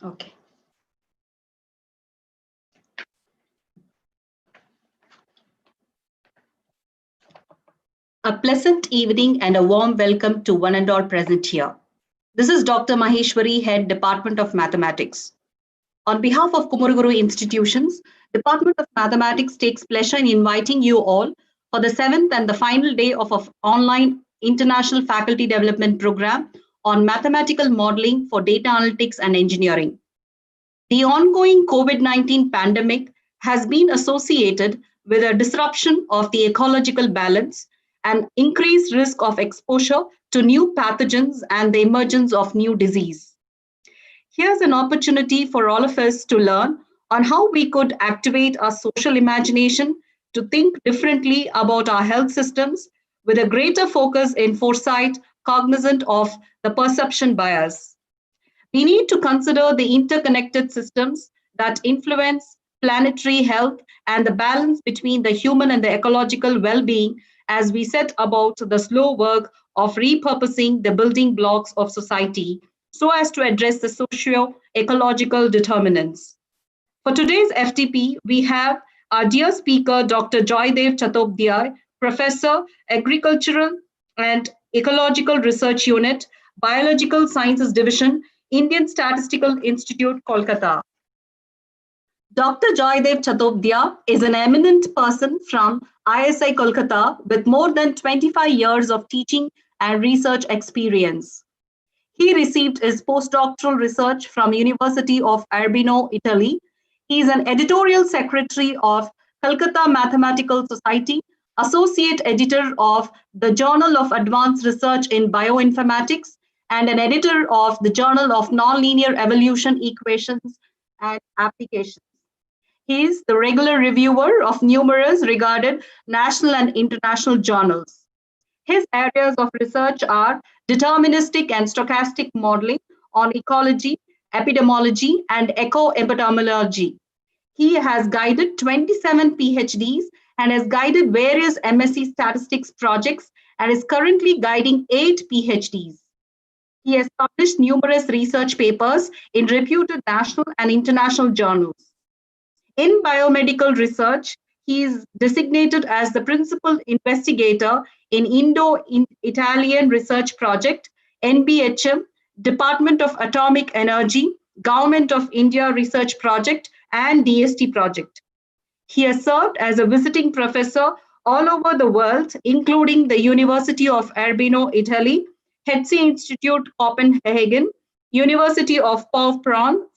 Okay. A pleasant evening and a warm welcome to one and all present here. This is Dr. Maheshwari, Head Department of Mathematics. On behalf of Kumuruguru Institutions, Department of Mathematics takes pleasure in inviting you all for the 7th and the final day of our online International Faculty Development Program on Mathematical Modeling for Data Analytics and Engineering. The ongoing COVID-19 pandemic has been associated with a disruption of the ecological balance and increased risk of exposure to new pathogens and the emergence of new disease. Here's an opportunity for all of us to learn on how we could activate our social imagination to think differently about our health systems with a greater focus in foresight, cognizant of the perception bias. We need to consider the interconnected systems that influence planetary health and the balance between the human and the ecological well-being as we set about the slow work of repurposing the building blocks of society so as to address the socio-ecological determinants. For today's FTP, we have our dear speaker, Dr. Joydev Chattopadhyay, Professor, Agricultural and Ecological Research Unit, Biological Sciences Division, Indian Statistical Institute, Kolkata. Dr. Joydev Chattopadhyay is an eminent person from ISI Kolkata with more than 25 years of teaching and research experience. He received his postdoctoral research from University of Urbino, Italy. He is an editorial secretary of Kolkata Mathematical Society, associate editor of the Journal of Advanced Research in Bioinformatics, and an editor of the Journal of Nonlinear Evolution Equations and Applications. He is the regular reviewer of numerous regarded national and international journals. His areas of research are deterministic and stochastic modeling on ecology, epidemiology, and eco-epidemiology. He has guided 27 PhDs and has guided various MSc statistics projects and is currently guiding 8 PhDs. He has published numerous research papers in reputed national and international journals. In biomedical research, he is designated as the principal investigator in Indo-Italian Research Project, NBHM, Department of Atomic Energy, Government of India Research Project, and DST project. He has served as a visiting professor all over the world, including the University of Urbino, Italy, Hetze Institute, Copenhagen, University of Pau,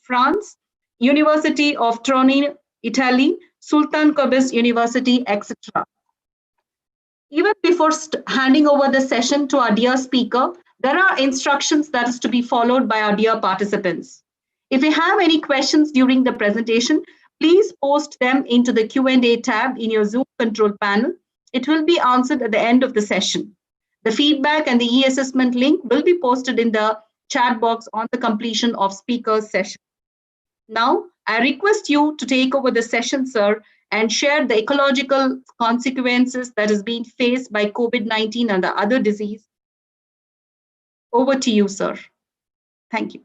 France, University of Turin, Italy, Sultan Qaboos University, etc. Even before handing over the session to our dear speaker, there are instructions that is to be followed by our dear participants. If you have any questions during the presentation, please post them into the Q&A tab in your Zoom control panel. It will be answered at the end of the session. The feedback and the e-assessment link will be posted in the chat box on the completion of speaker's session. Now, I request you to take over the session, sir, and share the ecological consequences that is being faced by COVID-19 and the other disease. Over to you, sir. Thank you.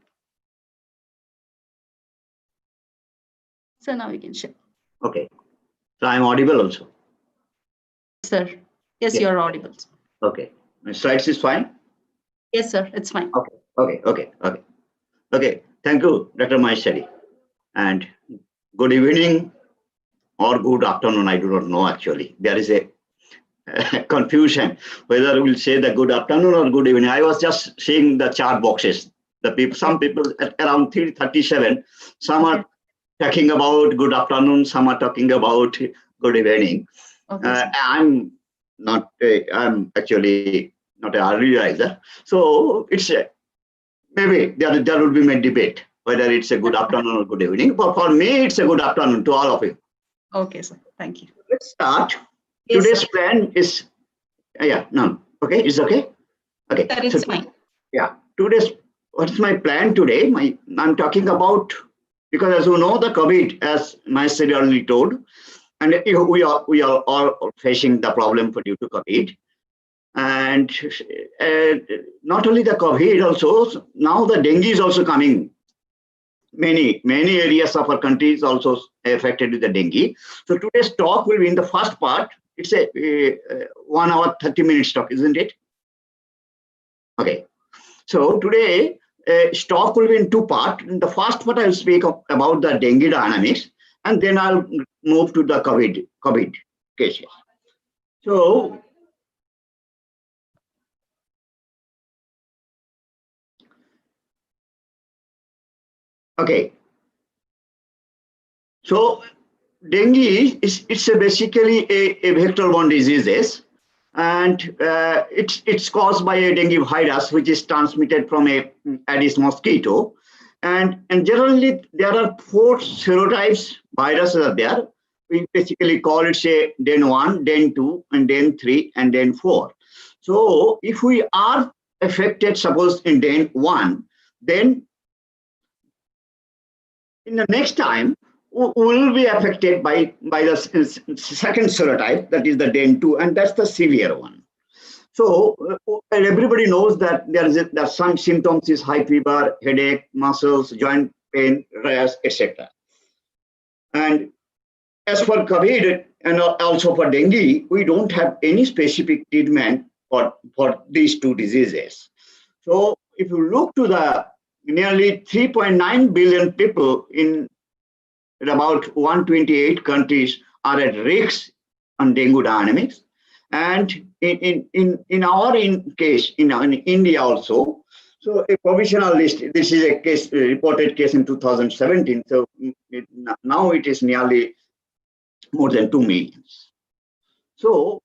So now you can share. Okay. So I'm audible also. Sir. Yes, you're audible. Okay. My slides is fine? Yes, sir. It's fine. Okay. Thank you, Dr. Maheshwari. And good evening or good afternoon. I do not know actually. There is a confusion whether we'll say the good afternoon or good evening. I was just seeing the chat boxes. Some people at around 3:37, some are talking about good afternoon, some are talking about good evening. Okay, I'm actually not an early riser, so it's maybe there will be a debate whether it's a good afternoon or good evening. But for me, it's a good afternoon to all of you. Okay, sir. Thank you. Let's start. Yes, today's sir. plan is okay. It's okay. Okay. That is fine. Yeah. What's my plan today? I'm talking about, because as you know, the COVID, as Maheshwari already told, and we are all facing the problem due to COVID. And not only the COVID, also now the dengue is also coming many areas of our country is also affected with the dengue. So today's talk will be in the first part. It's a 1 hour 30 minutes talk, isn't it? Okay. So today talk will be in two parts. In the first part, I'll speak about the dengue dynamics, and then I'll move to the COVID cases. So okay. So dengue it's basically a vector-borne diseases, and it's caused by a dengue virus which is transmitted from a Aedes mosquito, and generally there are 4 serotypes viruses are there. We basically call it say Den 1, Den 2, and Den 3, and Den 4. So if we are affected, suppose in Den 1, then in the next time we will be affected by the second serotype, that is the Den 2, and that's the severe one. So everybody knows that there's some symptoms is high fever, headache, muscles, joint pain, rash, etc. And as for COVID and also for dengue, we don't have any specific treatment for these two diseases. So if you look to the nearly 3.9 billion people in about 128 countries are at risk on dengue dynamics, and in our case in India also. So a provisional list. This is a case reported case in 2017. So now it is nearly more than 2 million. So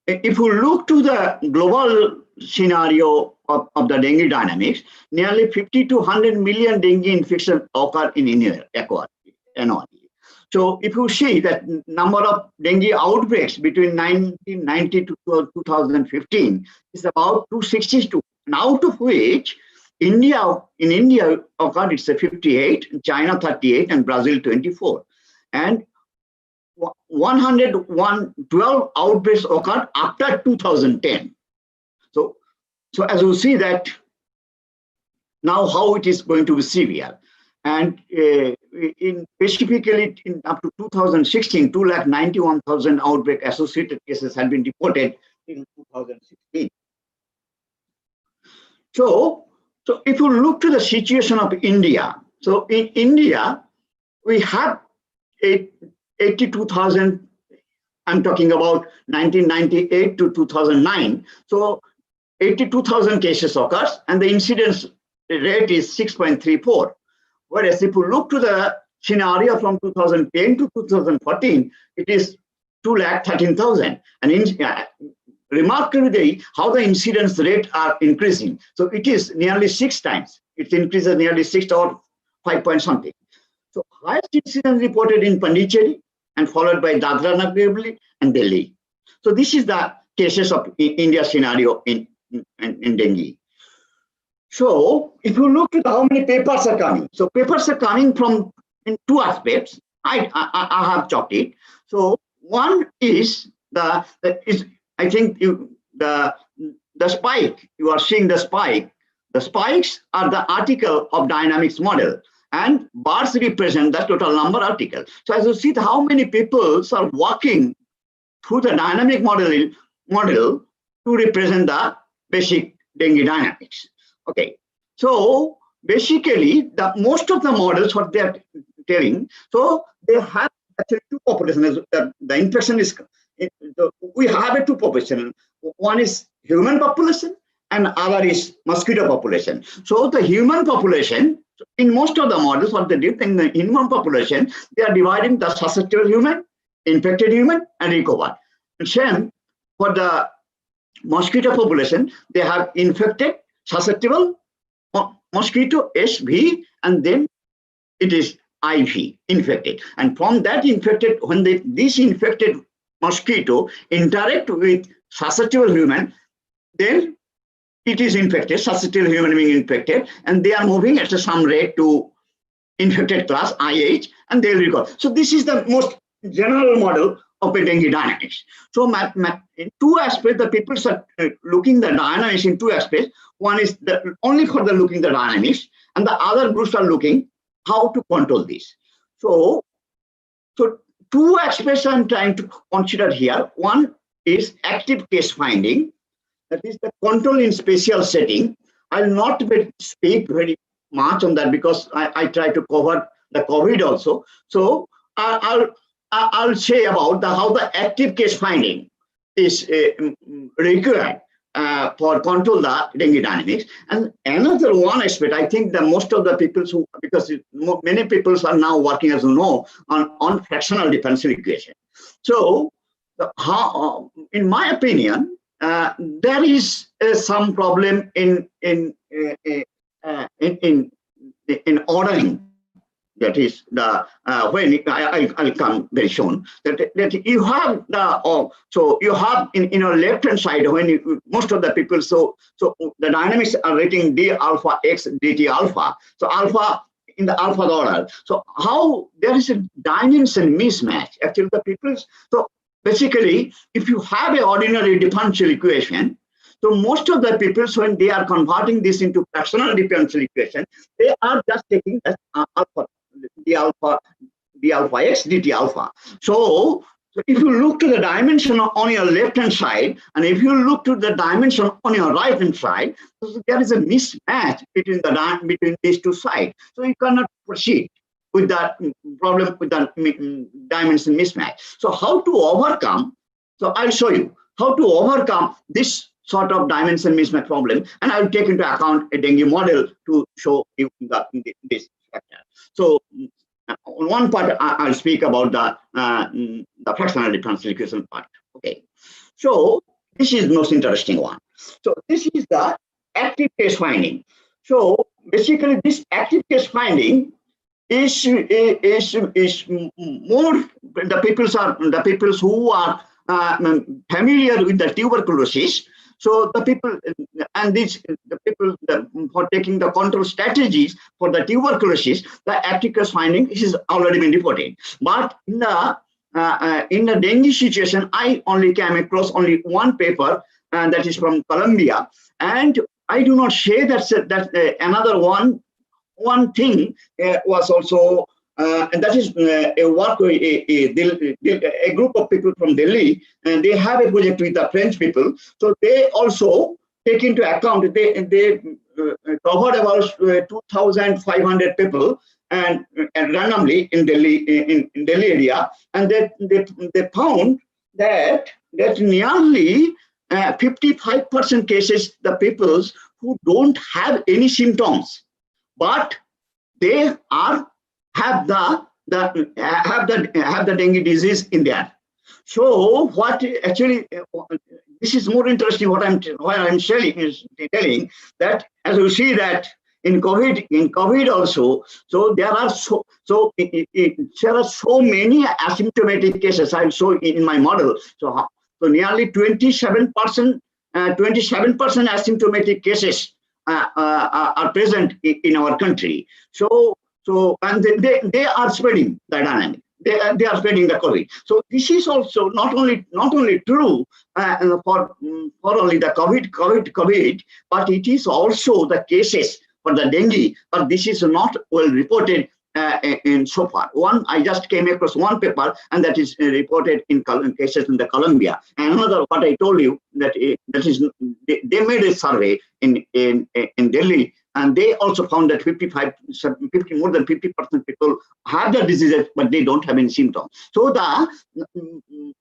if you look to the global scenario of the dengue dynamics, nearly 50 to 100 million dengue infections occur in India annually. So if you see that number of dengue outbreaks between 1990 to 2015 is about 262, and out of which in India occurred it's a 58, China 38, and Brazil 24, and 12 outbreaks occurred after 2010. So as you see that now how it is going to be severe, and specifically in up to 2016, 291,000 outbreak associated cases had been reported in 2016. So if you look to the situation of India, so in India we have 82,000. I'm talking about 1998 to 2009. So 82,000 cases occurs, and the incidence rate is 6.34. Whereas if you look to the scenario from 2010 to 2014, it is 213,000. And remarkably, how the incidence rate are increasing. So it is nearly 6 times. It increases nearly 6 or 5 point something. So highest incidence reported in Pondicherry, and followed by Dadra Nagar Haveli and Delhi. So this is the cases of India scenario in dengue. So if you look at how many papers are coming, so papers are coming from in 2 aspects. I have chalked it. So one is I think the spike. You are seeing the spike. The spikes are the article of dynamics model, and bars represent the total number article. So as you see how many people are walking through the dynamic model to represent the basic dengue dynamics. Okay, so basically the most of the models what they are telling, so they have actually 2 populations. The infection is we have a 2 population. One is human population and other is mosquito population. So the human population, in most of the models, what they did in the human population, they are dividing the susceptible human, infected human, and recovered. And same for the mosquito population, they have infected, susceptible, mosquito SV, and then it is IV, infected. And from that infected, when this infected mosquito interact with susceptible human, then it is infected, susceptible human being infected, and they are moving at some rate to infected class IH, and they will recover. So this is the most general model of a dengue dynamics. So in 2 aspects, the people are looking the dynamics in 2 aspects. One is only for the looking the dynamics, and the other groups are looking how to control this. So two aspects I'm trying to consider here. One is active case finding, that is the control in spatial setting. I'll not speak very much on that because I try to cover the COVID also. So I'll say about how the active case finding is required for control the dengue dynamics. And another one aspect, I think that most of the people because many people are now working, as you know, on fractional differential equation. So in my opinion, there is some problem in ordering. That is the when I'll come very soon. That you have the so you have in your left hand side when most of the people so the dynamics are rating d alpha x dt alpha. So alpha in the alpha order. So how there is a dimension mismatch. Actually, the people so. Basically, if you have an ordinary differential equation, so most of the people, when they are converting this into fractional differential equation, they are just taking as alpha, d alpha x dt alpha. So if you look to the dimension on your left-hand side, and if you look to the dimension on your right-hand side, so there is a mismatch between these two sides. So you cannot proceed with that problem, with that dimension mismatch. So how to overcome, so I'll show you how to overcome this sort of dimension mismatch problem, and I'll take into account a dengue model to show you this factor. So on one part, I'll speak about the fractional differential equation part. Okay, so this is the most interesting one. So this is the active case finding. So basically, this active case finding is more the peoples who are familiar with the tuberculosis. So the people and the people for taking the control strategies for the tuberculosis, the active case finding is already been reported. But in the dengue situation, I only came across only one paper, and that is from Colombia, and I do not say that another one thing was also, and that is a work, a group of people from Delhi, and they have a project with the French people. So they also take into account, they covered about 2,500 people and randomly in Delhi, in Delhi area, and they found that nearly 55% cases, the people who don't have any symptoms, but they have the dengue disease in there. So what actually this is more interesting. What I'm telling that, as you see that in COVID also, so there are there are so many asymptomatic cases. I'll show in my model. So nearly 27% asymptomatic cases are present in our country. So and they are spreading the dynamic. They are spreading the COVID. So this is also not only true for only the COVID, but it is also the cases for the dengue. But this is not well reported in so far. I just came across one paper, and that is reported in cases in the Colombia. And another, what I told you, that they made a survey in Delhi, and they also found that more than 50% people have the diseases, but they don't have any symptoms. So the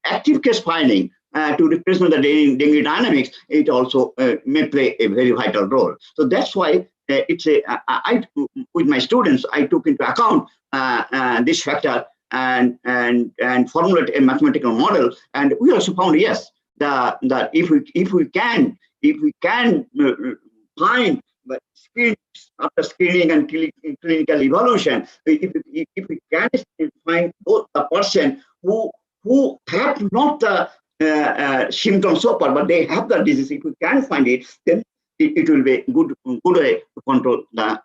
active case finding to represent the dengue dynamics, it also may play a very vital role. So that's why it's with my students, I took into account this factor and formulate a mathematical model. And we also found, yes, that if we can find after screening and clinical evaluation, if we can find both the person who have not the symptoms so far, but they have the disease, if we can find it, then it will be a good way to control the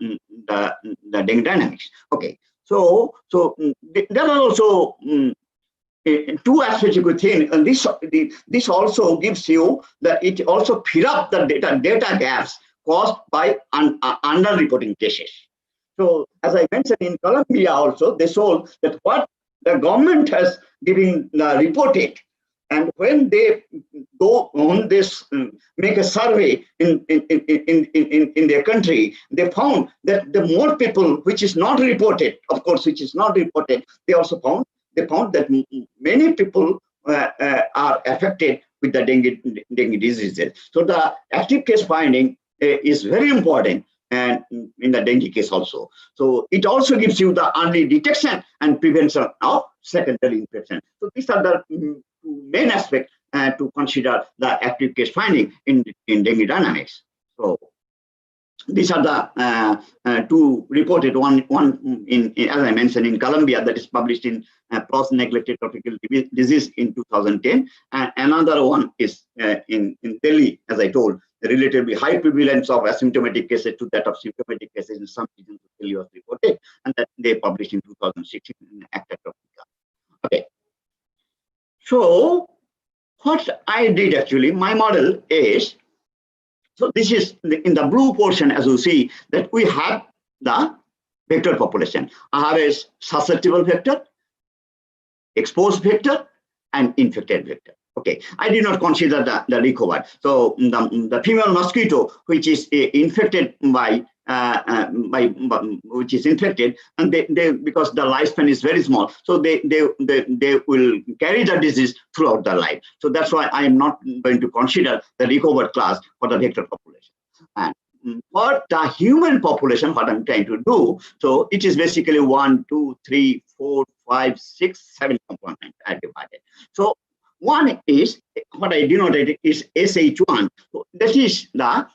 dengue dynamics. Okay, so there are also two aspects you could think, and this also gives you that it also fill up the data gaps caused by under-reporting cases. So as I mentioned, in Colombia also, they showed that what the government has given reported, and when they go on this, make a survey in their country, they found that the more people, which is not reported, of course, which is not reported, they found that many people are affected with the dengue diseases. So the active case finding is very important, and in the dengue case also. So it also gives you the early detection and prevention of secondary infection. So these are the main aspects to consider the active case finding in dengue dynamics. So these are the two reported, one in, as I mentioned, in Colombia, that is published in PLOS Neglected Tropical Disease in 2010, and another one is in Delhi, as I told, the relatively high prevalence of asymptomatic cases to that of symptomatic cases in some regions of Delhi was reported, and that they published in 2016 in Acta Tropica. Okay. So what I did actually, my model is, so this is in the blue portion, as you see, that we have the vector population. I have a susceptible vector, exposed vector, and infected vector. Okay, I did not consider the recovered. So the female mosquito, which is infected by which is infected, and they because the lifespan is very small, so they will carry the disease throughout their life. So that's why I am not going to consider the recovered class for the vector population. And for the human population, what I'm trying to do, so it is basically 1, 2, 3, 4, 5, 6, 7 components I divided. So one is what I denoted is SH1. So that is the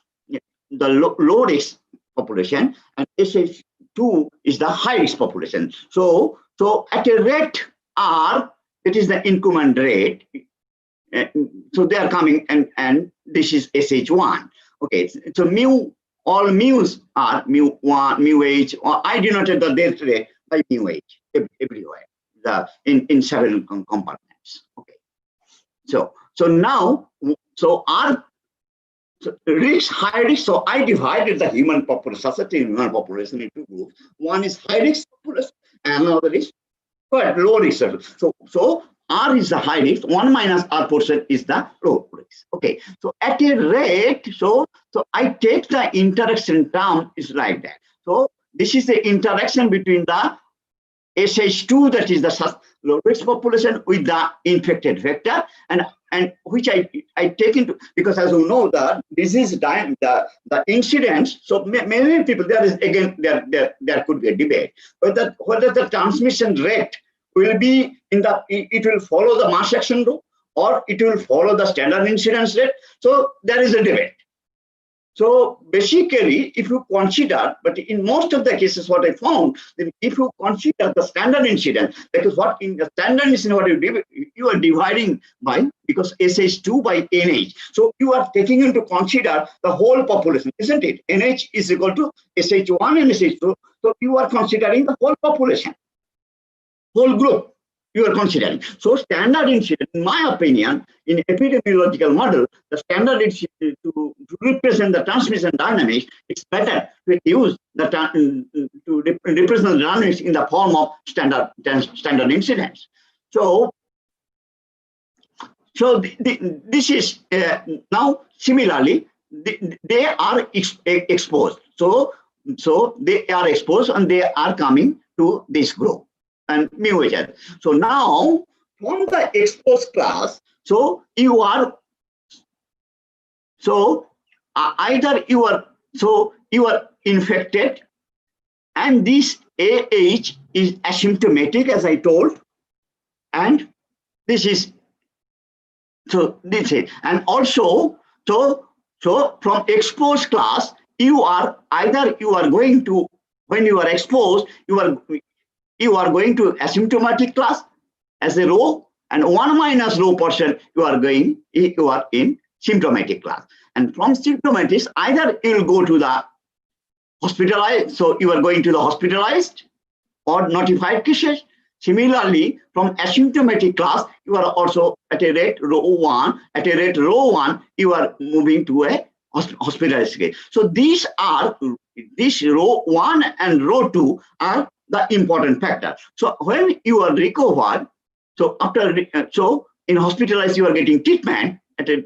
low risk population, and SH2 is the high risk population. So at a rate R, it is the increment rate. So they are coming, and this is SH1. Okay, so mu, all mu's are mu1, mu h, or I denoted the death rate by mu h everywhere, in several compartments. Okay. So now, so R, so risk, high risk. So I divided the human population, susceptible human population into groups. One is high risk population, and another is low risk. So R is the high risk. 1 minus R portion is the low risk. Okay. So at a rate, so I take the interaction term is like that. So this is the interaction between the SH2, that is the low risk population, with the infected vector, and which I take into, because as you know, the disease the incidence. So many people, there is again there could be a debate whether the transmission rate will be it will follow the mass action rule, or it will follow the standard incidence rate. So there is a debate. So basically, if you consider, but in most of the cases, what I found, that if you consider the standard incidence, because what in the standard incidence, what you are dividing by, because SH2 by NH. So you are taking into consider the whole population, isn't it? NH is equal to SH1 and SH2. So you are considering the whole population, whole group. You are considering. So standard incidence, in my opinion, in epidemiological model, the standard incidence to represent the transmission dynamics, it's better to use to represent the dynamics in the form of standard incidence. So this is now similarly they are exposed. So they are exposed, and they are coming to this group. And mu h. So now from the exposed class, so you are, so either you are infected, and this AH is asymptomatic, as I told, and this is, so this is, and also so from exposed class, you are either going to, when you are exposed, you are going to asymptomatic class as a row, and 1 minus row portion you are in symptomatic class. And from symptomatic, either you will go to the hospitalized, so you are going to the hospitalized or notified cases. Similarly, from asymptomatic class, you are also at a rate row 1. At a rate row 1, you are moving to a hospitalized case. So these are this row 1 and row 2 are the important factor. So when you are recovered, so so in hospitalized you are getting treatment,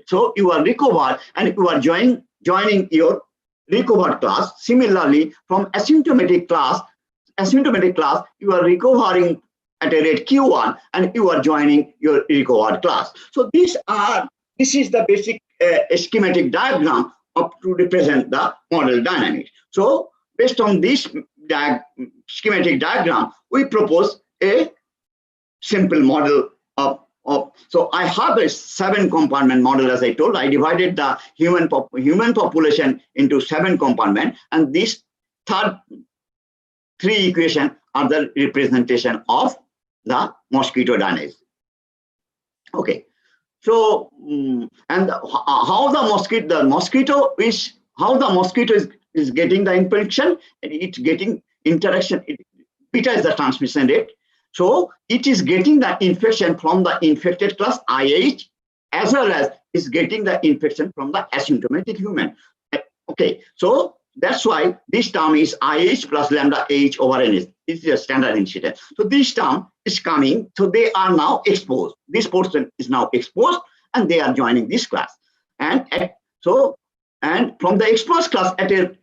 so you are recovered and you are joining your recovered class. Similarly, from asymptomatic class, you are recovering at a rate Q1 and you are joining your recovered class. So this is the basic schematic diagram to represent the model dynamics. So based on this schematic diagram, we propose a simple model of so I have a 7-compartment model. As I told, I divided the human population into 7 compartments, and these 3 equations are the representation of the mosquito dynamics. Okay, so and how the mosquito is getting the infection, it's getting interaction. Beta is the transmission rate. So it is getting the infection from the infected class IH, as well as is getting the infection from the asymptomatic human. Okay, so that's why this term is IH plus lambda H over NH. This is a standard incidence. So this term is coming. So they are now exposed. This portion is now exposed, and they are joining this class. And from the exposed class at a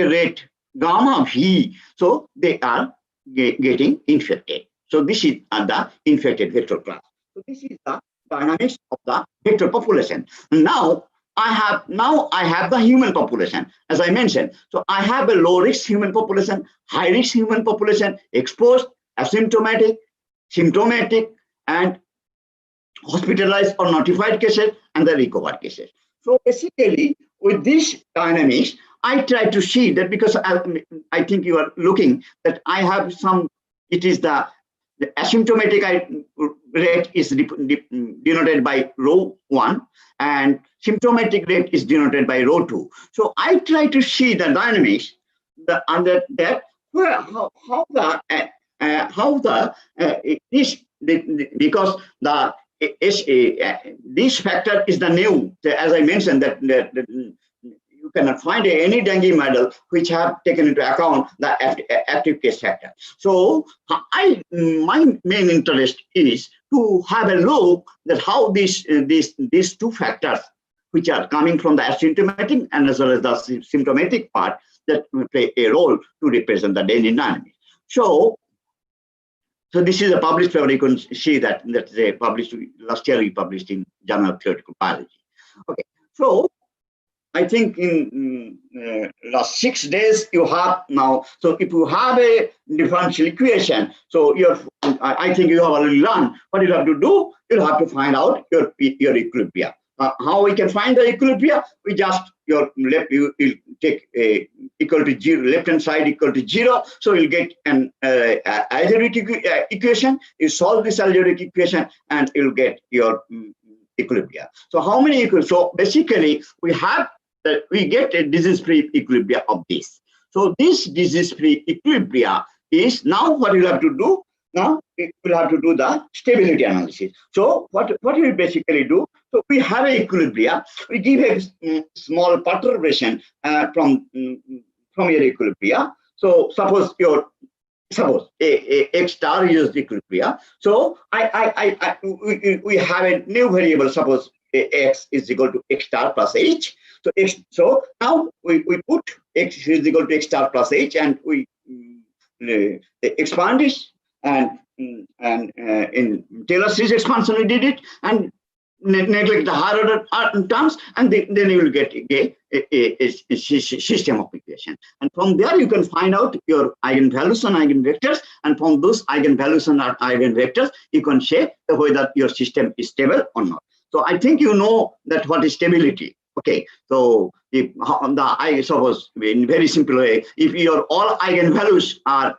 rate gamma V, so they are getting infected. So this is the infected vector class. So this is the dynamics of the vector population. Now I have the human population, as I mentioned. So I have a low risk human population, high risk human population, exposed, asymptomatic, symptomatic, and hospitalized or notified cases, and the recovered cases. So basically, with these dynamics, I try to see that, because I think you are looking that I have some, it is the asymptomatic rate is denoted by row 1, and symptomatic rate is denoted by row 2. So I try to see the dynamics under that, because this factor is the new, as I mentioned, that you cannot find any dengue model which have taken into account the active case factor. So my main interest is to have a look that how these 2 factors, which are coming from the asymptomatic and as well as the symptomatic part, that will play a role to represent the dengue dynamics. So this is a published paper. You can see that they published last year. We published in Journal of Theoretical Biology. Okay, so I think in last 6 days you have now. So if you have a differential equation, so I think you have already learned what you have to do. You'll have to find out your equilibria. How we can find the equilibria? We just you take a equal to 0, left hand side equal to 0. So you'll get an algebraic equation. You solve this algebraic equation and you'll get your equilibria. So how many equal? So basically we get a disease-free equilibria of this. So this disease-free equilibria is now what you have to do. Now we will have to do the stability analysis. So what we basically do? So we have an equilibria. We give a small perturbation from your equilibria. So suppose a X star is the equilibria. So we have a new variable. Suppose X is equal to X star plus H. So now we put X is equal to X star plus H, and we expand this, and in Taylor series expansion we did it, and neglect the higher order terms, and then you will get a system of equation. And from there you can find out your eigenvalues and eigenvectors, and from those eigenvalues and eigenvectors you can say whether your system is stable or not. So I think you know that what is stability. Okay, so if I suppose in very simple way, if your all eigenvalues are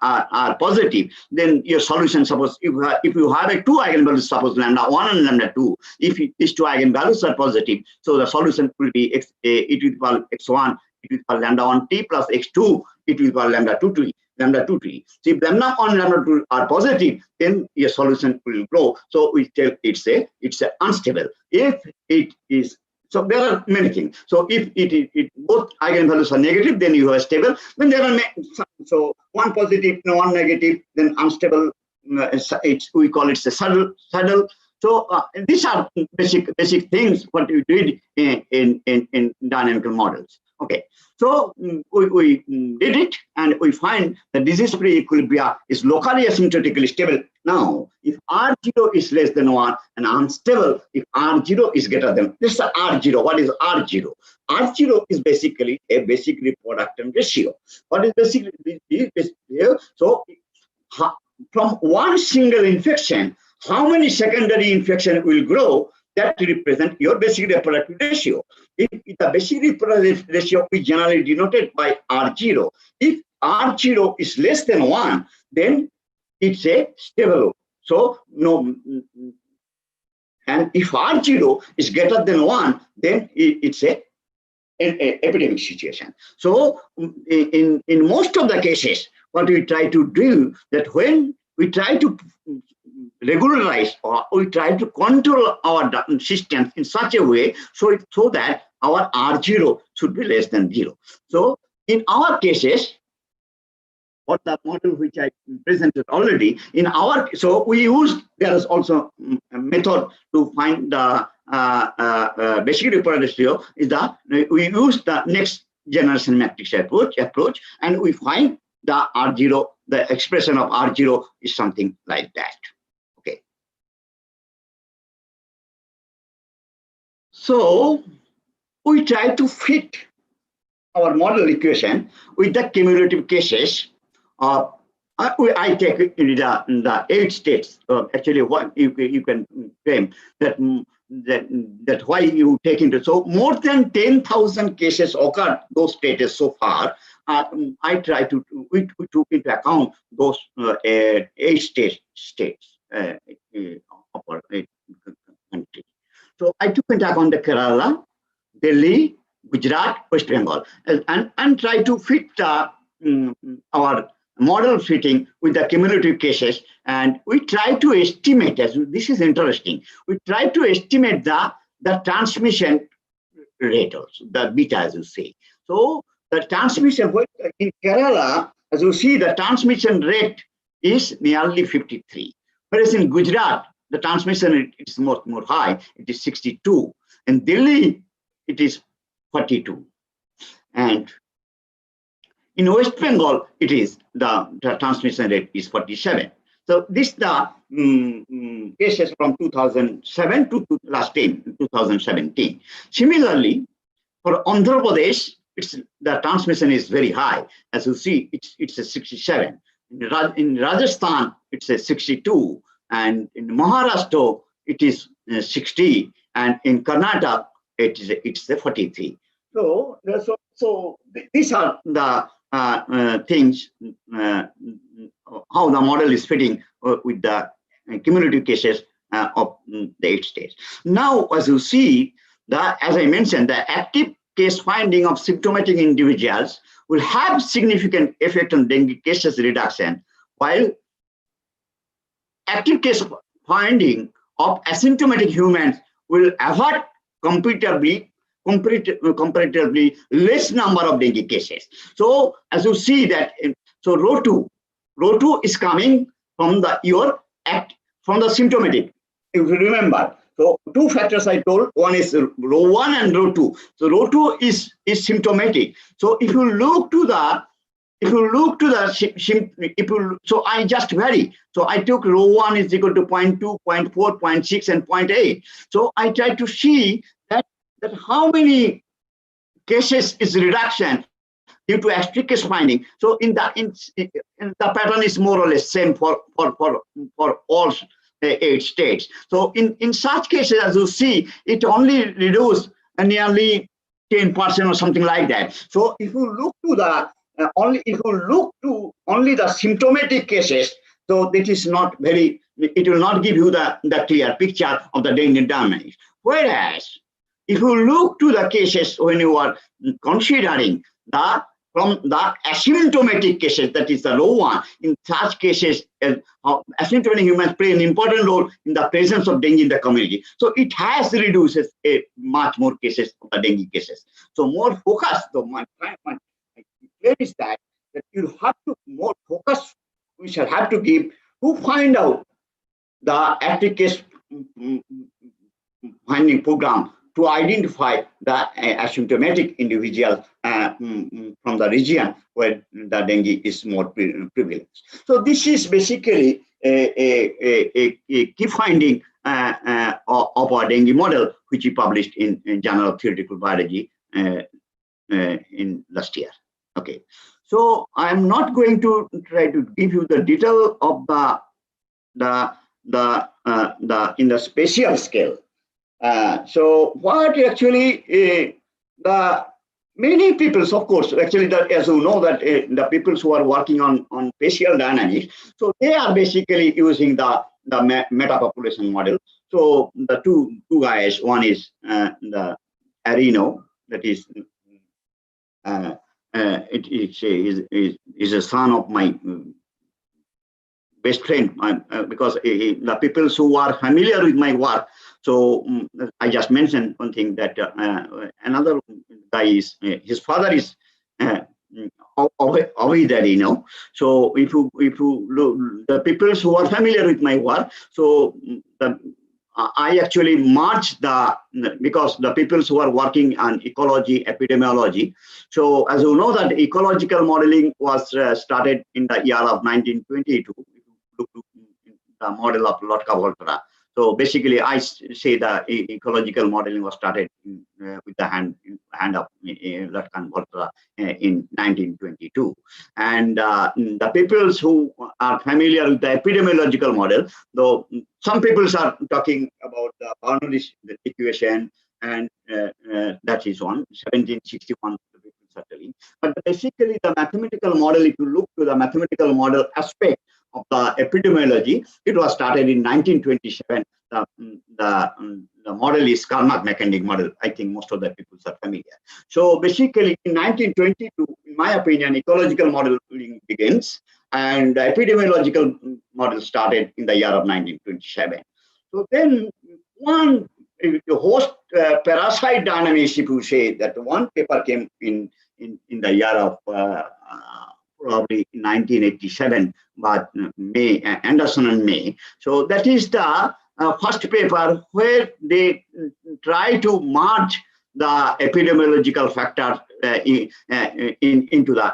positive, then your solution, suppose if you have a 2 eigenvalues, suppose lambda 1 and lambda 2, if these 2 eigenvalues are positive, so the solution will be it will equal x1, it will equal lambda 1 t plus x2, it will equal lambda 2 t. So if lambda 1 and lambda 2 are positive, then your solution will grow. So we tell it's a unstable. If it is So there are many things. So if it both eigenvalues are negative, then you have a stable. Then there are so one positive, no, one negative, then unstable. We call it a saddle. So these are basic things what we did in dynamical models. Okay, so we did it, and we find the disease-free equilibria is locally asymptotically stable. Now, if R0 is less than 1 and unstable if R0 is greater than, this is R0. What is R0? R0 is basically a basic reproductant ratio. What is basically so from one single infection, how many secondary infections will grow? That represent your basic reproductive ratio. If the basic reproductive ratio is generally denoted by R0. If R0 is less than 1, then it's a stable. So no, and if R0 is greater than 1, then it's an epidemic situation. So in most of the cases, what we try to do that when we try to regularize or we try to control our systems in such a way so that our R0 should be less than 0. So in our cases, or the model which I presented already, in our, so we used, there is also a method to find the basic reproductive ratio is we use the next generation matrix approach, and we find the R0, the expression of R0 is something like that. Okay. So we try to fit our model equation with the cumulative cases. I take it in the 8 states. Actually, what you can claim that why you take into, so more than 10,000 cases occurred those states so far. I try to we took into account those 8 states of our country. So I took into account the Kerala, Delhi, Gujarat, West Bengal, and try to fit our model fitting with the cumulative cases, and we try to estimate, as this is interesting, we try to estimate the transmission rate also, the beta, as you say. So the transmission in Kerala, as you see, the transmission rate is nearly 53, whereas in Gujarat the transmission rate is more high, it is 62. In Delhi it is 42, and in West Bengal, it is the transmission rate is 47. So this the cases from 2007 to last in 2017. Similarly, for Andhra Pradesh, the transmission is very high. As you see, it's a 67. In Rajasthan, it's a 62, and in Maharashtra, it is 60, and in Karnataka, it's a 43. So these are the things, how the model is fitting with the cumulative cases of the 8 states. Now, as you see, as I mentioned, the active case finding of symptomatic individuals will have significant effect on dengue cases reduction, while active case finding of asymptomatic humans will avert comparatively less number of dengue cases. So as you see that, so row two is coming from from the symptomatic. If you remember, so 2 factors I told, one is row 1 and row 2. So row 2 is symptomatic. So if you look to the so I just vary. So I took row 1 is equal to 0.2, 0.4, 0.6, and 0.8. So I try to see that how many cases is reduction due to active case finding. So in the pattern is more or less same for all 8 states. So in such cases, as you see, it only reduced nearly 10% or something like that. So if you look to the only the symptomatic cases, so that is not very, it will not give you the clear picture of the dengue dynamics. Whereas if you look to the cases when you are considering the from the asymptomatic cases, that is the low one. In such cases, asymptomatic humans play an important role in the presence of dengue in the community. So it has reduced much more cases of the dengue cases. So more focus, though my claim is that you have to more focus, we shall have to give to find out the active case finding program to identify the asymptomatic individual from the region where the dengue is more prevalent. So this is basically a key finding of our dengue model, which we published in Journal of Theoretical Biology in last year. Okay, so I'm not going to try to give you the detail of in the spatial scale. So what actually the many peoples, of course, actually that as you know that the peoples who are working on spatial dynamics, so they are basically using the metapopulation model. So the two guys, one is the Arino, that is it is a son of my best friend, because the people who are familiar with my work. So I just mentioned one thing that another guy is his father is Joydev. So if you look, the people who are familiar with my work, so I actually merged because the people who are working on ecology, epidemiology. So as you know that ecological modeling was started in the year of 1922. Look to the model of Kolkata. So basically, I say the ecological modeling was started with the hand of Kolkata in 1922. And the peoples who are familiar with the epidemiological model, though some peoples are talking about the Bernoulli's equation, and that is one, 1761. Certainly, but basically the mathematical model, if you look to the mathematical model aspect of the epidemiology, it was started in 1927. The model is Karnak mechanic model. I think most of the people are familiar. So basically in 1922, in my opinion, ecological modeling begins, and the epidemiological model started in the year of 1927. So then one host parasite dynamics, if you say that one paper came in the year of probably 1987, but May, Anderson and May. So that is the first paper where they try to merge the epidemiological factors into the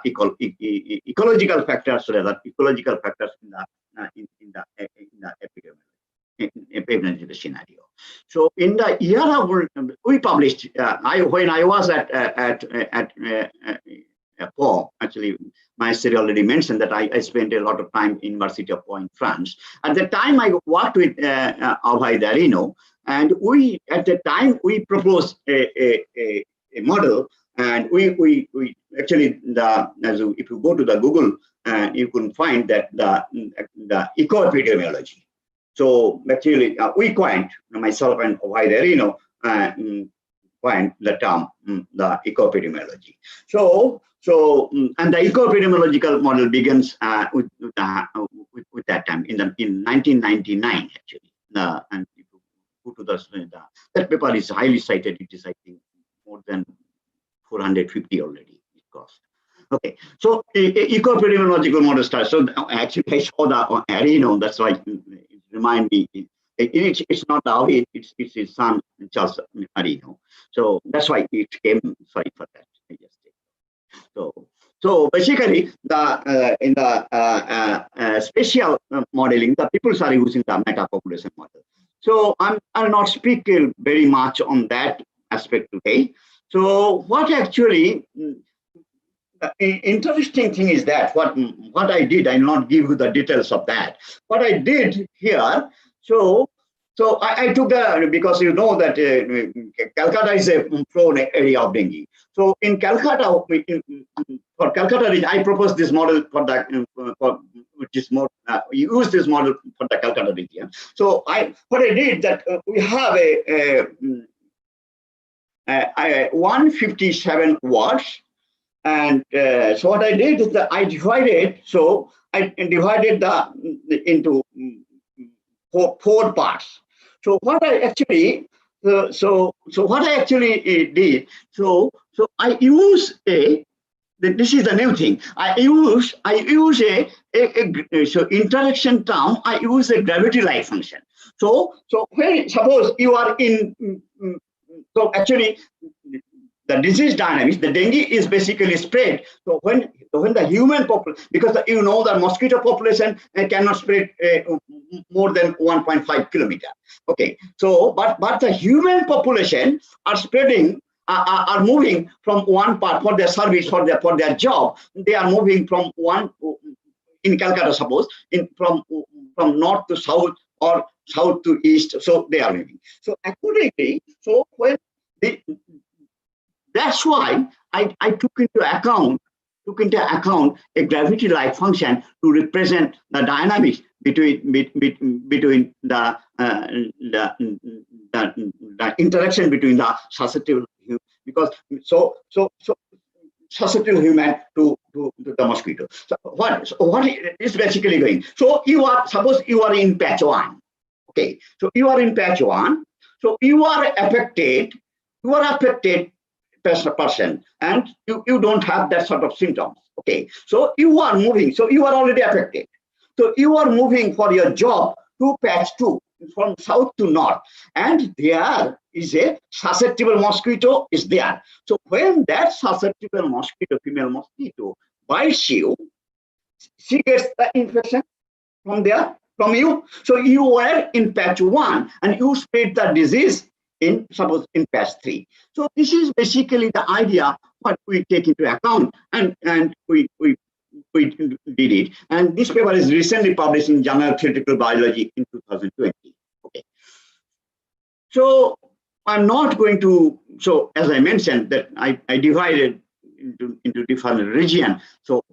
ecological factors, rather ecological factors in the epidemiological scenario. So in the year of we published, when I was at Pau, actually, my story already mentioned that I spent a lot of time in University of Pau in France. At the time, I worked with Joydev, and at the time we proposed a model, and we actually if you go to the Google, you can find that the eco-epidemiology. So actually, we coined, myself and Joydev, coined the term the eco-epidemiology. So and the eco-epidemiological model begins with that time in 1999 actually. And if you go to that paper is highly cited. It is, I think, more than 450 already it cost. Okay, so eco-epidemiological model starts. So actually, I saw the Arino. That's why it reminded me. It's not David, it's his son, Charles Arino. So that's why it came. Sorry for that. So basically, in the spatial modeling, the people are using the metapopulation model. So I'll not speak very much on that aspect today. So what actually interesting thing is that what I did, I'll not give you the details of that. What I did here, so I took because you know that Kolkata is a prone area of dengue. So in Kolkata, for Kolkata region, I proposed this model for which is more use this model for the Kolkata region. So what I did that we have a 157 wards. And so what I did is that I divided. So I divided into four parts. So what I actually what I actually did. So I use this is the new thing. I use so interaction term. I use a gravity-like function. So when suppose you are in so actually the disease dynamics, the dengue is basically spread. So when the human population, because you know the mosquito population cannot spread more than 1.5 kilometer. Okay, so but the human population are spreading are moving from one part for their service, for their job. They are moving from one in Calcutta, suppose from north to south or south to east. So they are moving. So accordingly, so when the that's why I took into account a gravity-like function to represent the dynamics between the interaction between the susceptible because so susceptible human to the mosquito. So what is basically going? So suppose you are in patch 1. Okay, so you are in patch 1. So you are affected person and you don't have that sort of symptoms. Okay, so you are moving, so you are already affected. So you are moving for your job to patch 2 from south to north, and there is a susceptible mosquito is there. So when that susceptible mosquito, female mosquito, bites you, she gets the infection from you. So you were in patch 1 and you spread the disease in suppose in patch 3. So this is basically the idea what we take into account, and we did it. And this paper is recently published in Journal of Theoretical Biology in 2020. Okay. So I'm not going to. So as I mentioned that I divided into different region. So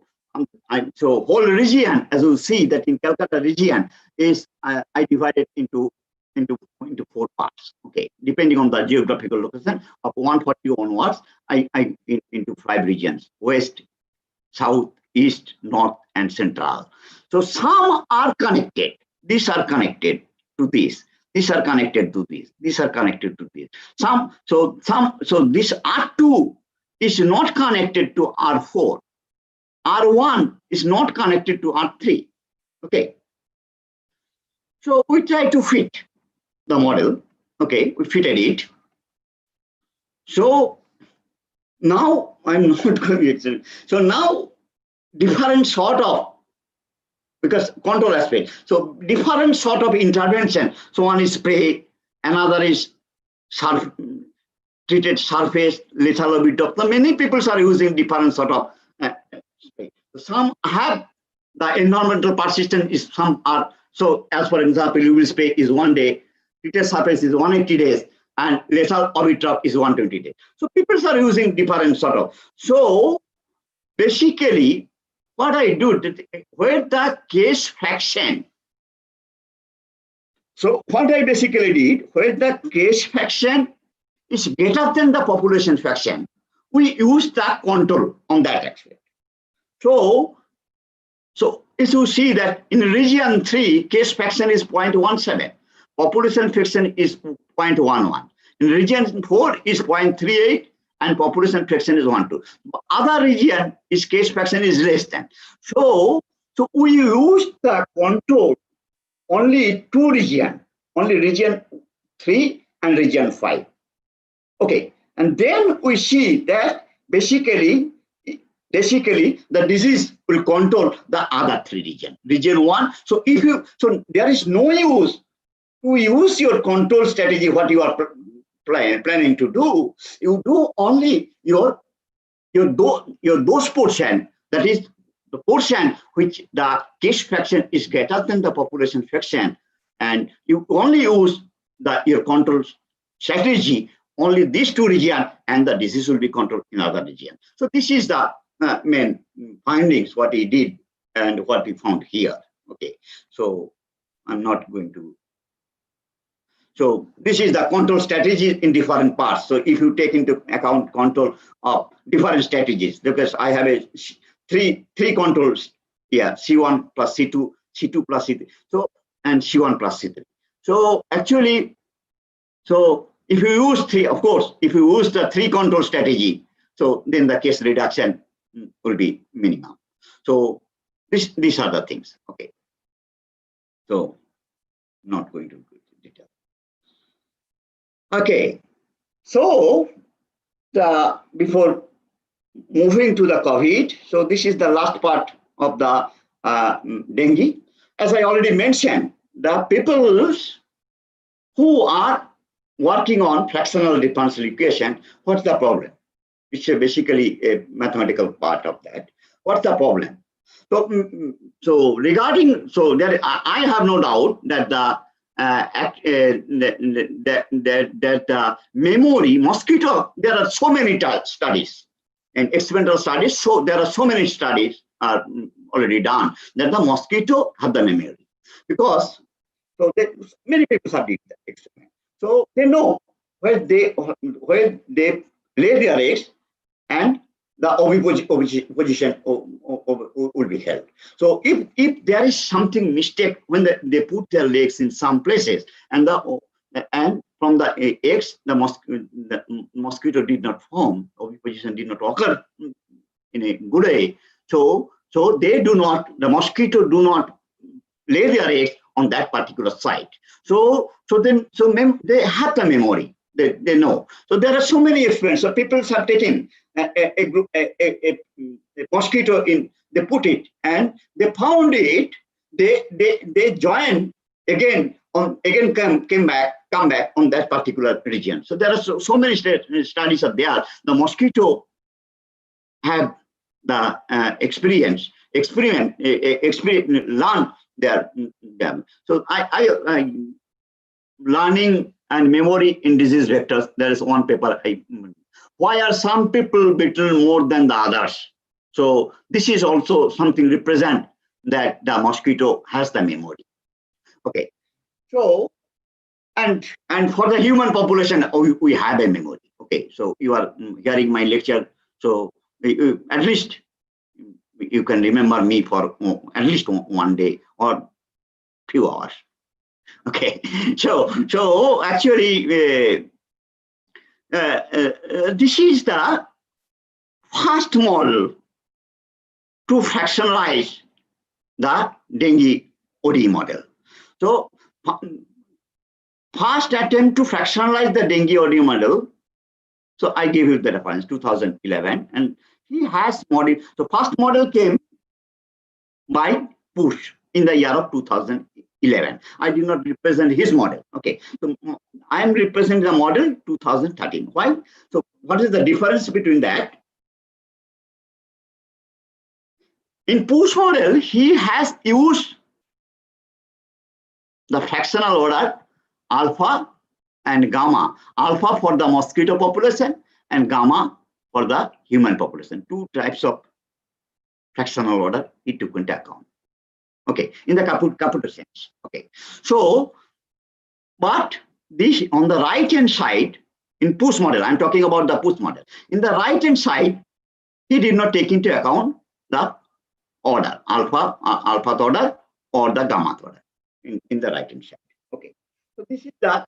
so whole region, as you see that in Kolkata region is I divided into 4 parts. Okay, depending on the geographical location of 140 onwards, I into 5 regions: west, south, east, north, and central. So some are connected. These are connected to this. These are connected to this. These are connected to this. So this R2 is not connected to R4. R1 is not connected to R3. Okay. So we try to fit the model. Okay, we fitted it. So now I'm not going to explain. So now different sort of, because control aspect. So different sort of intervention. So one is spray, another is treated surface, lethal bit of. Many people are using different sort of spray. Some have the environmental persistence is some are. So as for example, UV spray is 1 day, treated surface is 180 days, and lethal orbit drop is 120 days. So people are using different sort of. So basically, what I do, where the case fraction. So what I basically did, where the case fraction is greater than the population fraction, we use the control on that aspect. So if you see that in region 3, case fraction is 0.17, population fraction is 0.11. In region 4 is 0.38 and population fraction is 1.2. Other region is case fraction is less than. So we use the control only 2 region, only region 3 and region 5. Okay, and then we see that basically the disease will control the other 3 regions. Region 1. So there is no use to use your control strategy. What you are planning to do, you do only your dose portion. That is the portion which the case fraction is greater than the population fraction, and you only use your control strategy. Only these 2 regions, and the disease will be controlled in other regions. So this is the main findings, what he did and what we found here. Okay, so I'm not going to. So this is the control strategy in different parts. So if you take into account control of different strategies, because I have a three controls here, C1 plus C2, C2 plus C3, so and C1 plus C3. So actually, so if you use three, of course, if you use the three control strategy, so then the case reduction will be minimum. So these are the things. Okay. So not going to detail. Okay. So before moving to the COVID, so this is the last part of the dengue. As I already mentioned, the people who are working on fractional differential equation, what's the problem? It's basically a mathematical part of that. What's the problem? So, regarding, so there, I have no doubt that the memory mosquito, there are so many studies and experimental studies. So there are so many studies are already done that the mosquito have the memory, because so many people have did that experiment. So they know where they lay their eggs, and the oviposition will be held. So if there is something mistake when they put their legs in some places, and from the eggs the mosquito did not form, oviposition did not occur in a good way. So the mosquito do not lay their eggs on that particular site. So they have the memory. They know. So there are so many experiments. So people have taken a mosquito in, they put it, and they found it. They join again come back on that particular region. So there are so many studies are there. The mosquito have the experiment learn them. So I learning and memory in disease vectors. There is one paper. Why are some people better more than the others? So this is also something represent that the mosquito has the memory. Okay. So and for the human population, we have a memory. Okay. So you are hearing my lecture. So at least you can remember me for at least one day or few hours. Okay, so actually, this is the first model to fractionalize the dengue OD model. So first attempt to fractionalize the dengue OD model. So I gave you the reference 2011, and he has modeled. So first model came by Push in the year of 2011. I did not represent his model. Okay, so I am representing the model 2013. Why? So what is the difference between that? In Push model, he has used the fractional order alpha and gamma. Alpha for the mosquito population and gamma for the human population. Two types of fractional order he took into account. Okay, in the computer sense. Okay, so but this on the right hand side in Push model, I'm talking about the Push model. In the right hand side, he did not take into account the order alpha order or the gamma order in the right hand side. Okay, so this is that,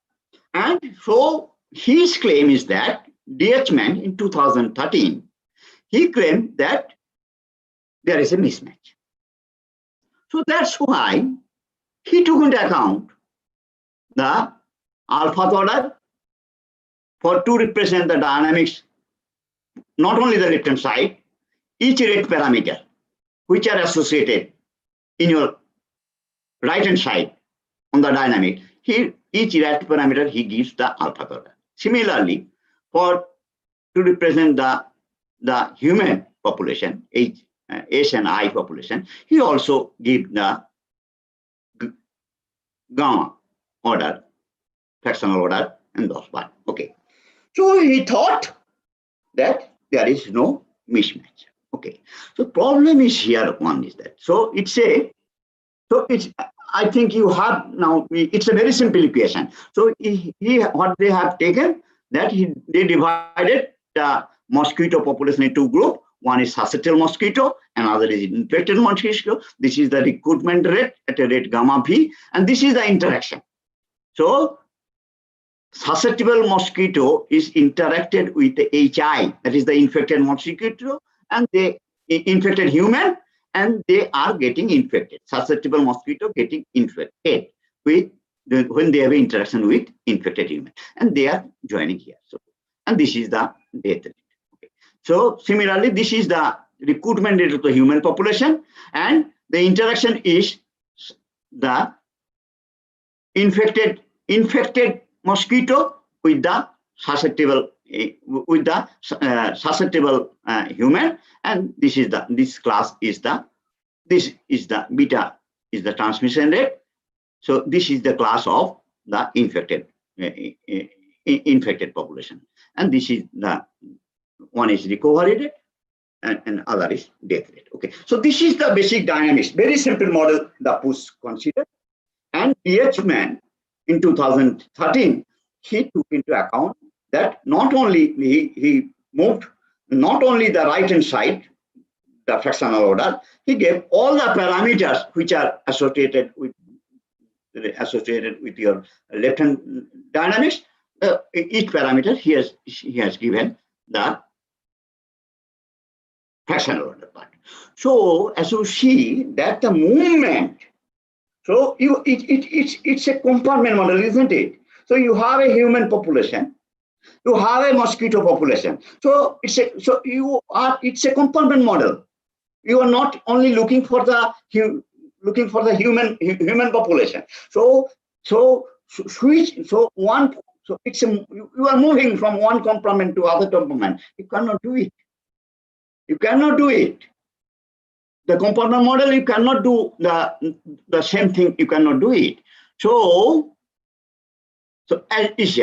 and so his claim is that DH-Man in 2013 he claimed that there is a mismatch. So that's why he took into account the alpha order to represent the dynamics, not only the left hand side, each rate parameter which are associated in your right hand side on the dynamic. Here, each rate parameter he gives the alpha order. Similarly, to represent the human population, S and I population, he also gives the gamma order, fractional order, and those one. Okay. So he thought that there is no mismatch. Okay. So problem is here one is that. So it's I think you have now, it's a very simple equation. So what they have taken, that they divided the mosquito population into two groups. One is susceptible mosquito, another is infected mosquito. This is the recruitment rate at a rate gamma v, and this is the interaction. So susceptible mosquito is interacted with the HI, that is the infected mosquito, and they infected human, and they are getting infected. Susceptible mosquito getting infected with when they have interaction with infected human, and they are joining here. So, and this is the death rate. Okay. So similarly, this is the recruitment rate of the human population, and the interaction is the infected mosquito with the susceptible human, and this class is the beta is the transmission rate. So this is the class of the infected population, and this is the one is recovery rate and other is death rate. Okay, so this is the basic dynamics, very simple model the Puss considered. And DH-Man in 2013, he took into account that not only he moved not only the right hand side, the fractional order, he gave all the parameters which are associated with your left hand dynamics. Each parameter he has given the fractional order part. So as you see that the movement, so it's a compartment model, isn't it? So you have a human population, you have a mosquito population. So it's a compartment model. You are not only looking for the human population. So you are moving from one compartment to other compartment. You cannot do it. You cannot do it. The compartment model, you cannot do the same thing. You cannot do it. So as as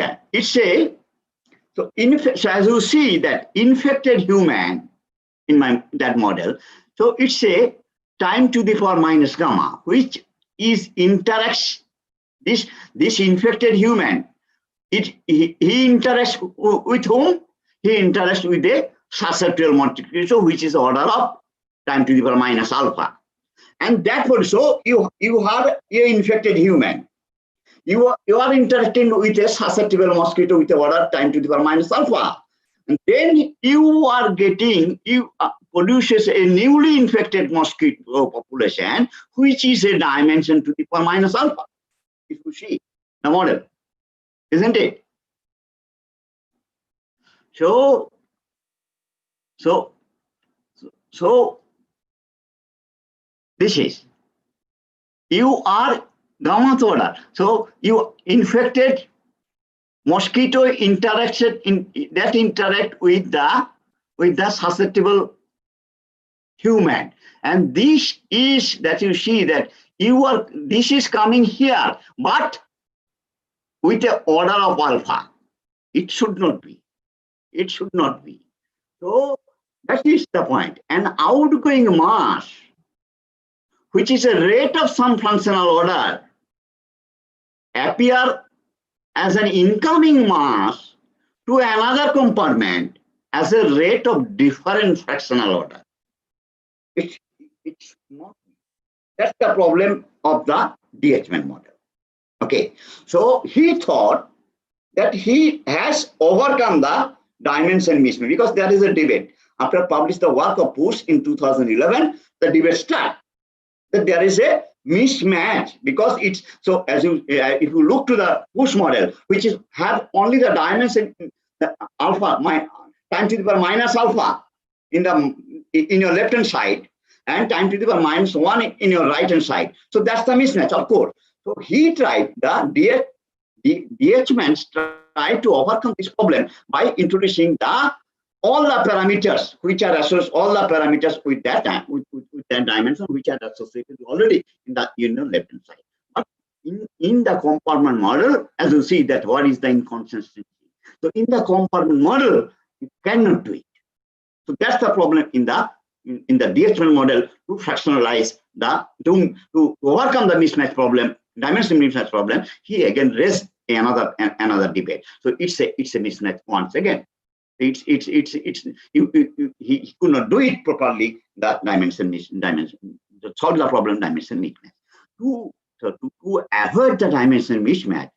you see that infected human in that model, so it's a time to the power minus gamma, which is interacts this infected human. He interacts with whom? He interacts with a susceptible mosquito, which is order of time to the power minus alpha. And therefore, so you have an infected human. You are interacting with a susceptible mosquito with the order time to the power minus alpha. And then you are getting, produces a newly infected mosquito population, which is a dimension to the power minus alpha. If you see the model, isn't it? So this is, you are gamma order. So you infected mosquito interact with the susceptible human, and this is that you see that this is coming here, but with the order of alpha. It should not be. It should not be. So that is the point. And outgoing mass, which is a rate of some functional order, appear as an incoming mass to another compartment as a rate of different fractional order. It's not. That's the problem of the DH-Man model. Okay, so he thought that he has overcome the dimension mismatch, because there is a debate. After published the work of Puss in 2011, the debate started that there is a mismatch, because it's so as you if you look to the Puss model, which is have only the dimension the alpha time to the power minus alpha in your left hand side, and time to the power minus 1 in your right hand side. So that's the mismatch, of course. So he tried, the DH-Man tried to overcome this problem by introducing all the parameters which are associated, all the parameters with that dimension which are associated already in the left hand side. But in the compartment model, as you see that what is the inconsistency. So in the compartment model, you cannot do it. So that's the problem in the in the DHML model to fractionalize to overcome the mismatch problem, dimension mismatch problem. He again raised another debate. So it's a mismatch once again. He could not do it properly. The dimension to solve the problem dimension mismatch. To avoid the dimension mismatch,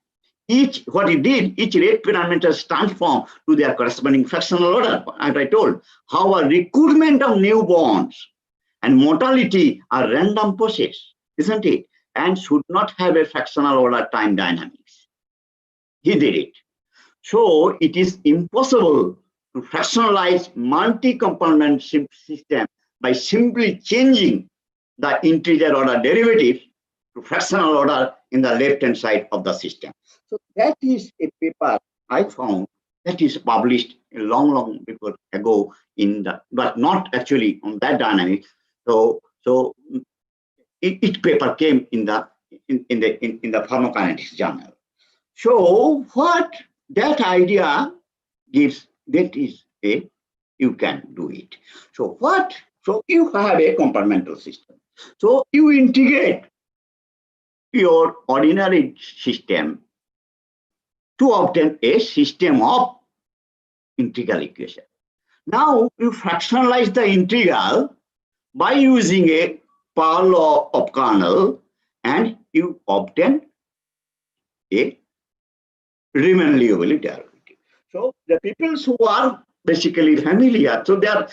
each rate parameters transform to their corresponding fractional order, as I told. However, recruitment of new bonds and mortality are random process, isn't it? And should not have a fractional order time dynamics. He did it. So it is impossible to fractionalize multi-component system by simply changing the integer order derivative to fractional order in the left-hand side of the system. So that is a paper I found that is published a long ago but not actually on that dynamic. So each paper came in the pharmacokinetics journal. So what that idea gives, that is you can do it. So you have a compartmental system. So you integrate your ordinary system to obtain a system of integral equation. Now you fractionalize the integral by using a power law of kernel, and you obtain a Riemann-Liouville derivative. So the people who are basically familiar, so there are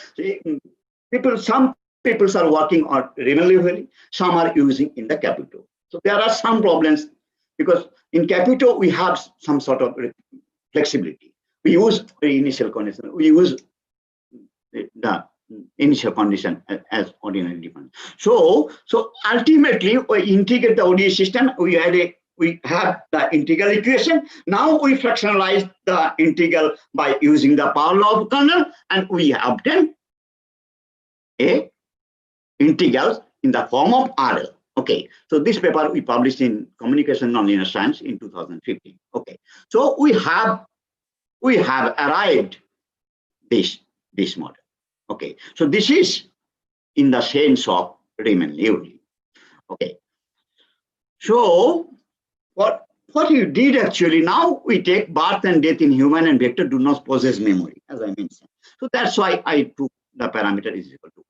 some people are working on Riemann-Liouville, some are using in the Caputo. So there are some problems because in Caputo we have some sort of flexibility. We use the initial condition. We use the initial condition as ordinary difference. So ultimately we integrate the ODE system. We have the integral equation. Now we fractionalize the integral by using the power law of kernel, and we obtain a integral in the form of RL. Okay, so this paper we published in Communication Nonlinear Science in 2015. Okay, so we have arrived this model. Okay, so this is in the sense of Riemann-Liouville. Okay, so what you did actually, now we take birth and death in human and vector do not possess memory, as I mentioned. So that's why I took the parameter is equal to 1.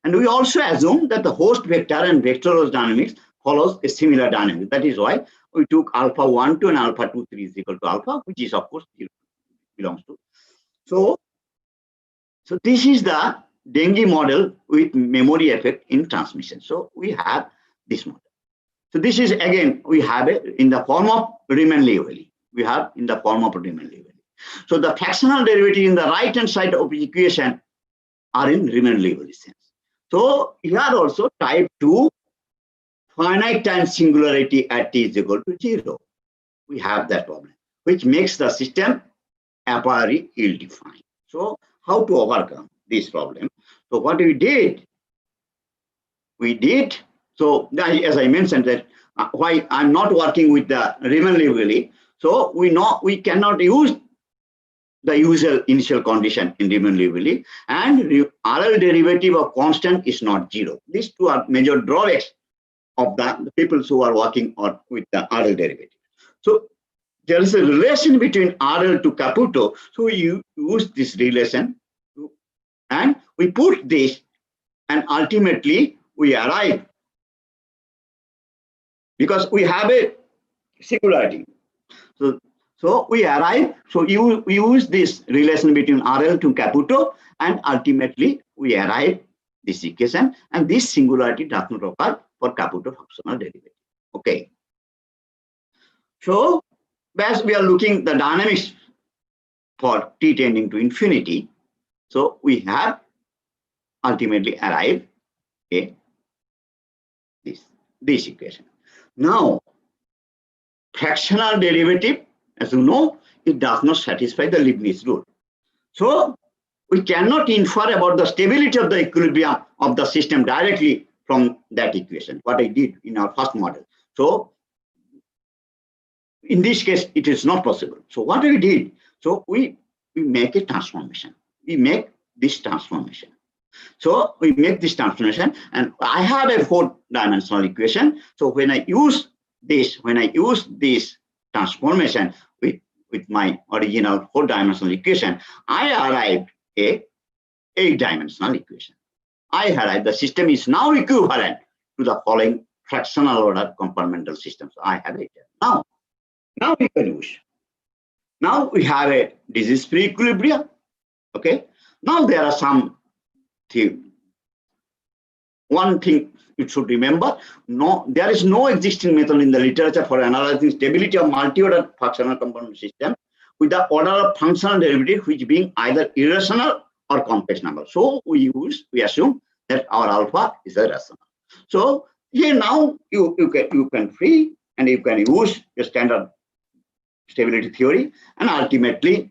And we also assume that the host vector and vector dynamics follows a similar dynamic. That is why we took alpha 1, 2 and alpha 2, 3 is equal to alpha, which is of course 0 belongs to. So this is the Dengue model with memory effect in transmission. So we have this model. So this is again, we have it in the form of Riemann-Liouville. So the fractional derivative in the right hand side of the equation are in Riemann-Liouville sense. So here also type 2 finite time singularity at t is equal to 0. We have that problem, which makes the system a priori ill-defined. So how to overcome this problem? So what we did, so as I mentioned that why I'm not working with the Riemann-Liouville. So we know we cannot use the usual initial condition in Riemann-Liouville, and RL derivative of constant is not 0. These two are major drawbacks of the people who are working with the RL derivative. So there is a relation between RL to Caputo. So you use this relation and we put this, and ultimately we arrive, because we have a singularity. So we arrive, so you use this relation between RL to Caputo, and ultimately we arrive this equation, and this singularity does not occur for Caputo functional derivative. Okay. So as we are looking the dynamics for t tending to infinity, so we have ultimately arrived this equation. Now, fractional derivative, as you know, it does not satisfy the Leibniz rule. So we cannot infer about the stability of the equilibrium of the system directly from that equation, what I did in our first model. So in this case, it is not possible. So what we did, so we make a transformation. We make this transformation. So we make this transformation, and I have a 4-dimensional equation. So when I use this transformation with my original 4-dimensional equation, I arrived a 8-dimensional equation. I arrived the system is now equivalent to the following fractional order compartmental systems. I have it now. Now we can use. Now we have a disease-free equilibrium. Okay. Now there are some things. One thing you should remember: there is no existing method in the literature for analyzing stability of multi-order fractional component system with the order of functional derivative which being either irrational or complex number. So we assume that our alpha is a rational. So here now you can free and you can use your standard stability theory, and ultimately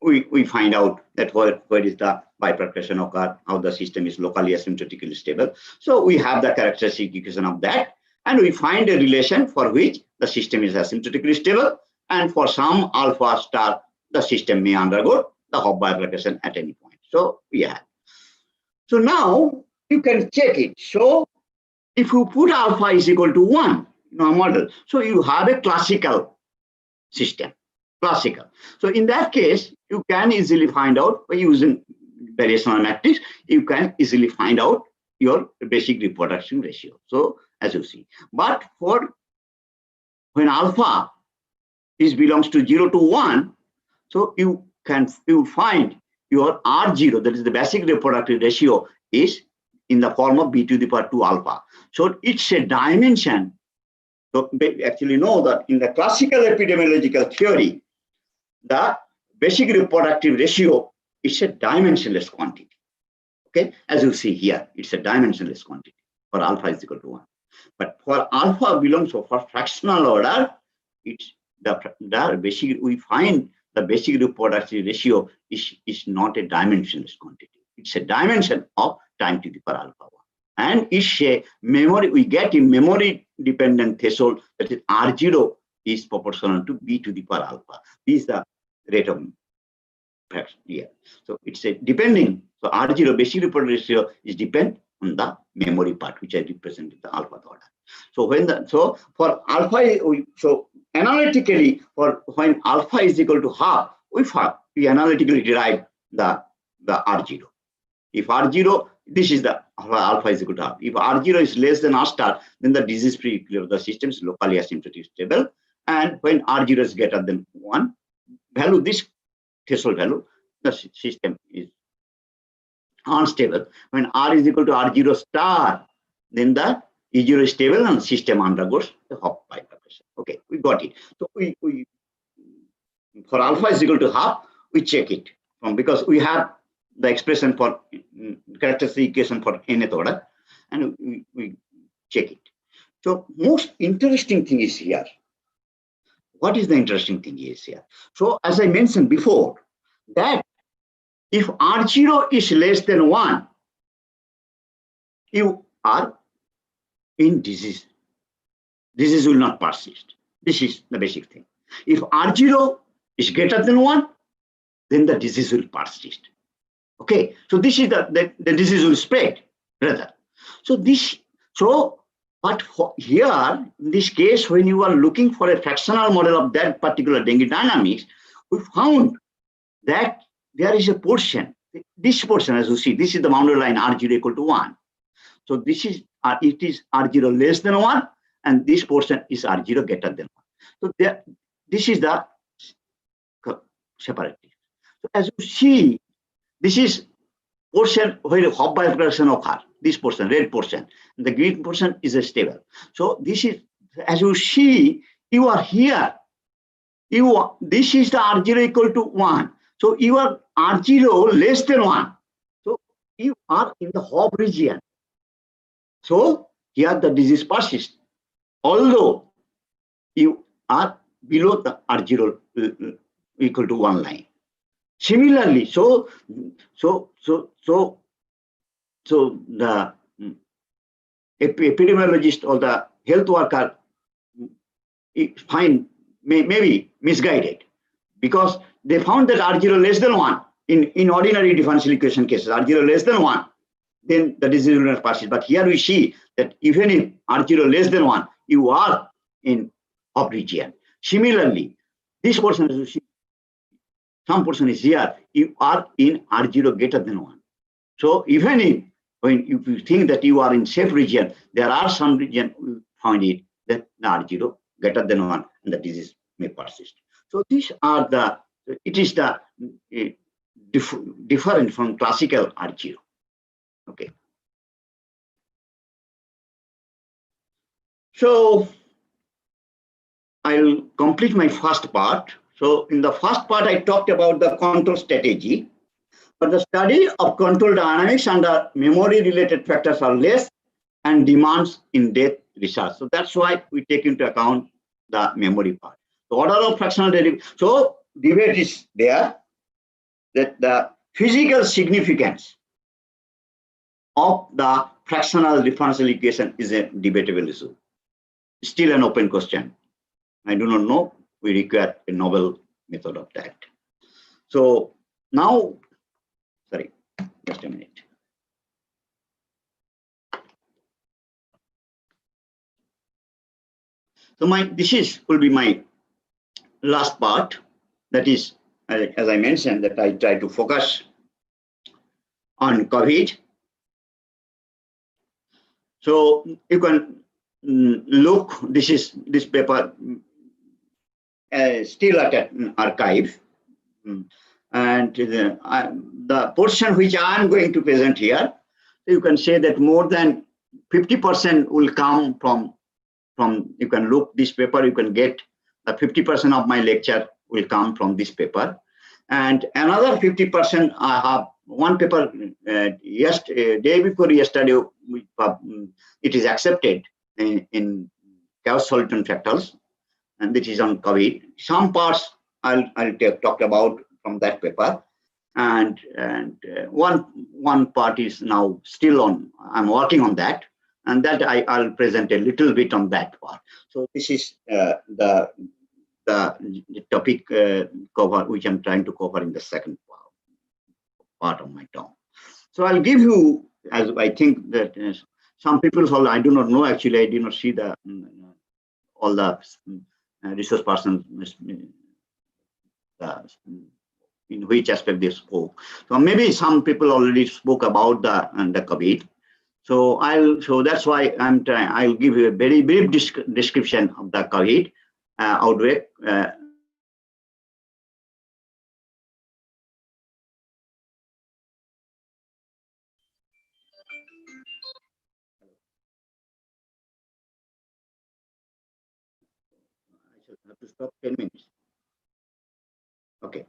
we find out that where is the bifurcation occur, how the system is locally asymptotically stable. So we have the characteristic equation of that, and we find a relation for which the system is asymptotically stable, and for some alpha star the system may undergo the Hopf bifurcation at any point. So we have. So now you can check it. So if you put alpha is equal to 1 in our model, so you have a classical system. Classical. So in that case, you can easily find out by using variational matrix, you can easily find out your basic reproduction ratio. So as you see, but for when alpha belongs to 0 to 1, so you find your R0, that is the basic reproductive ratio, is in the form of b to the power 2 alpha. So it's a dimension. So we actually know that in the classical epidemiological theory, the basic reproductive ratio is a dimensionless quantity. Okay, as you see here, it's a dimensionless quantity for alpha is equal to 1. But for alpha belongs to for fractional order, it's the basic, we find the basic reproductive ratio is not a dimensionless quantity. It's a dimension of time to the power alpha 1. And it's a memory, we get a memory dependent threshold, that is R0 is proportional to b to the power alpha. This is the rate of fraction here. So it's a depending. So R0 basic reproductive ratio is depend on the memory part, which I represented the alpha order. So for alpha, so analytically, for when alpha is equal to half, we analytically derive the R0. If R0, this is the alpha is equal to half. If R0 is less than R star, then the disease-free equilibrium of the system is locally asymptotically stable. And when R0 is greater than 1, value, this threshold value, the system is unstable. When R is equal to R0 star, then the E0 is stable and the system undergoes the Hopf bifurcation. Okay, we got it. So we for alpha is equal to half, we check it because we have the expression for characteristic equation for nth order, and we check it. So most interesting thing is here. What is the interesting thing is here? So as I mentioned before, that if R0 is less than 1, you are in disease. Disease will not persist. This is the basic thing. If R0 is greater than 1, then the disease will persist. Okay, so this is the disease will spread rather. But here in this case, when you are looking for a fractional model of that particular dengue dynamics, we found that there is a portion. This portion, as you see, this is the boundary line R0 equal to 1. So this is it is R0 less than 1, and this portion is R0 greater than 1. So this is the separative. So as you see, this is portion where Hopf bifurcation occurs. This portion, red portion, and the green portion is a stable. So this is, as you see, you are here. This is the R0 equal to 1. So you are R0 less than 1. So you are in the Hopf region. So here the disease persists, although you are below the R0 equal to 1 line. Similarly, so the epidemiologist or the health worker maybe misguided, because they found that R0 less than 1, in ordinary differential equation cases, R0 less than 1, then the disease will not persist. But here we see that even if R0 less than 1, you are in off region. Similarly, this portion is, some portion is here, you are in R0 greater than 1. So even if when you think that you are in safe region, there are some region you find it that the R0 greater than 1 and the disease may persist. So these are the, it is the different from classical R0. Okay. So I'll complete my first part. So in the first part, I talked about the control strategy, but the study of control dynamics under memory related factors are less and demands in-depth research. So that's why we take into account the memory part. The order of fractional derivation. So debate is there that the physical significance of the fractional differential equation is a debatable issue. Still an open question. I do not know. We require a novel method of that. So now, sorry, just a minute. So this will be my last part. That is, as I mentioned, that I try to focus on COVID. So you can look. This paper still at an archive, and the portion which I am going to present here, you can say that more than 50% will come from. You can look this paper. You can get 50% of my lecture will come from this paper, and another 50% I have one paper day before yesterday. It is accepted in chaos solution factors, and this is on COVID. Some parts I'll talk about from that paper, and one part is now still on. I'm working on that, and that I'll present a little bit on that part. So this is the topic cover which I'm trying to cover in the second part of my talk. So I'll give you, as I think that some people, I do not know actually, I did not see the all the research persons in which aspect they spoke. So maybe some people already spoke about the COVID. So that's why I'll give you a very brief description of the COVID outbreak. I shall have to stop 10 minutes. Okay.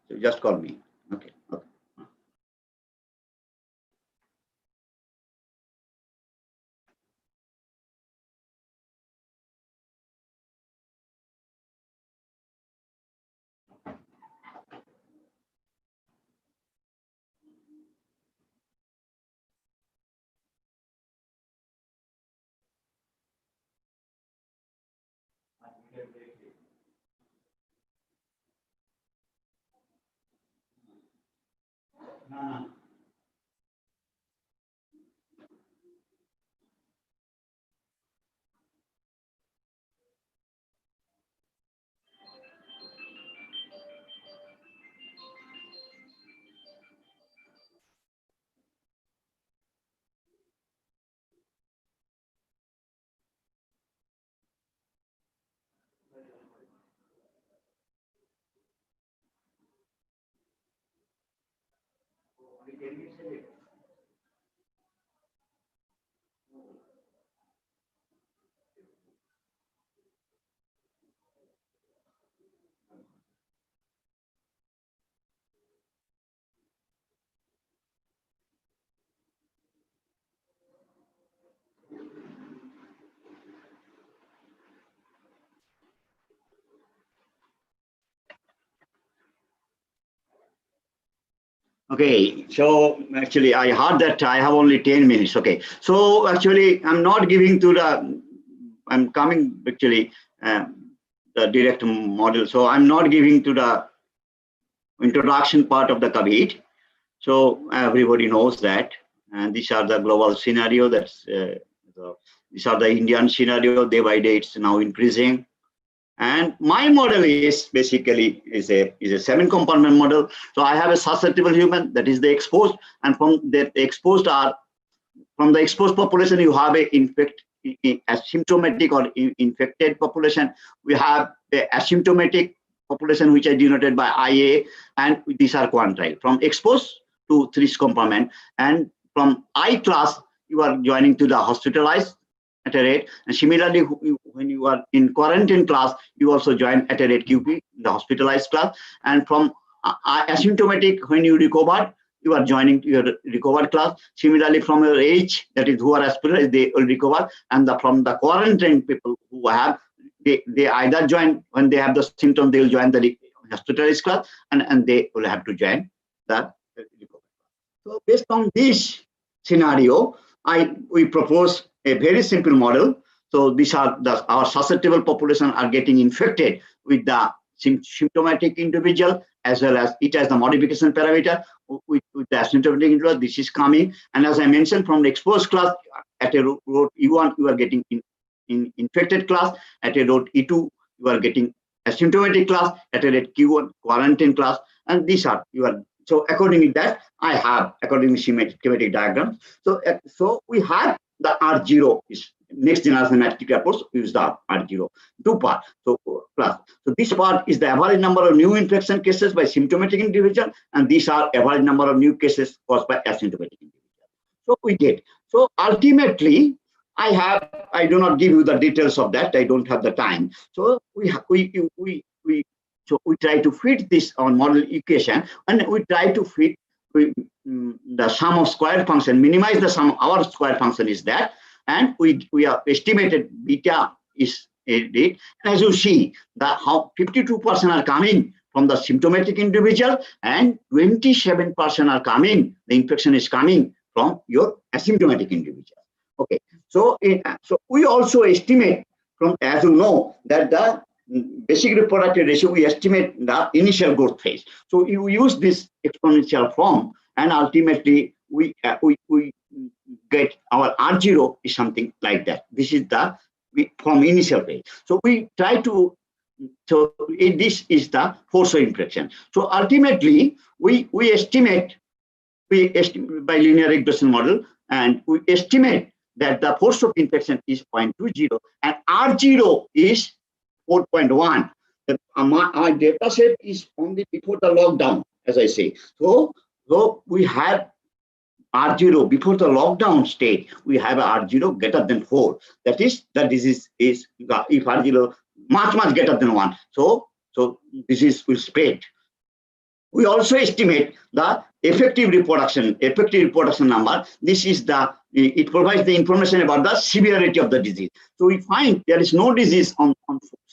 So just call me. Okay. Okay, so actually I heard that I have only 10 minutes. Okay, so actually I'm not giving to the, I'm coming actually, the direct model. So I'm not giving to the introduction part of the COVID. So everybody knows that, and these are the global scenario. These are the Indian scenario. Day by day, it's now increasing. And my model is basically is a 7-component model. So I have a susceptible human, that is the exposed, and from the exposed population you have a asymptomatic or infected population. We have the asymptomatic population which are denoted by IA, and these are quantile. From exposed to 3-component, and from I class you are joining to the hospitalized at a rate, and similarly when you are in quarantine class you also join at a rate QP, the hospitalized class, and from asymptomatic when you recover you are joining to your recovered class. Similarly from your age, that is who are hospitalized, they will recover, and from the quarantine people who have they either join when they have the symptoms, they will join the hospitalized class, and they will have to join the recovered. So based on this scenario, we propose a very simple model. So these are our susceptible population are getting infected with the symptomatic individual, as well as it has the modification parameter with the asymptomatic individual. This is coming, and as I mentioned, from the exposed class at a road E1 you are getting in infected class, at a road E2 you are getting asymptomatic class, at a rate Q1 quarantine class, and these are so accordingly that I have accordingly schematic diagram. So we have the R0 is next generation mathematical approach, use the R0 two part. So plus, so this part is the average number of new infection cases by symptomatic individual, and these are average number of new cases caused by asymptomatic individual. So we get, so ultimately I do not give you the details of that, I don't have the time. So we try to fit this on model equation, and we try to fit the sum of square function, minimize the sum. Our square function is that, and we have estimated beta is a rate. And as you see, how 52% are coming from the symptomatic individual, and 27% are coming. The infection is coming from your asymptomatic individual. Okay, so we also estimate from, as you know, that the basic reproductive ratio, we estimate the initial growth phase. So you use this exponential form, and ultimately we get our R0 is something like that. This is the from initial phase. So we try to, so this is the force of infection. So ultimately we estimate by linear regression model, and we estimate that the force of infection is 0.20 and R0 is 4.1. Our data set is only before the lockdown, as I say. So we have R0 before the lockdown state, we have R0 greater than 4. That is, the disease is, if R0 much greater than 1. So disease will spread. We also estimate the effective reproduction number. This is it provides the information about the severity of the disease. So we find there is no disease on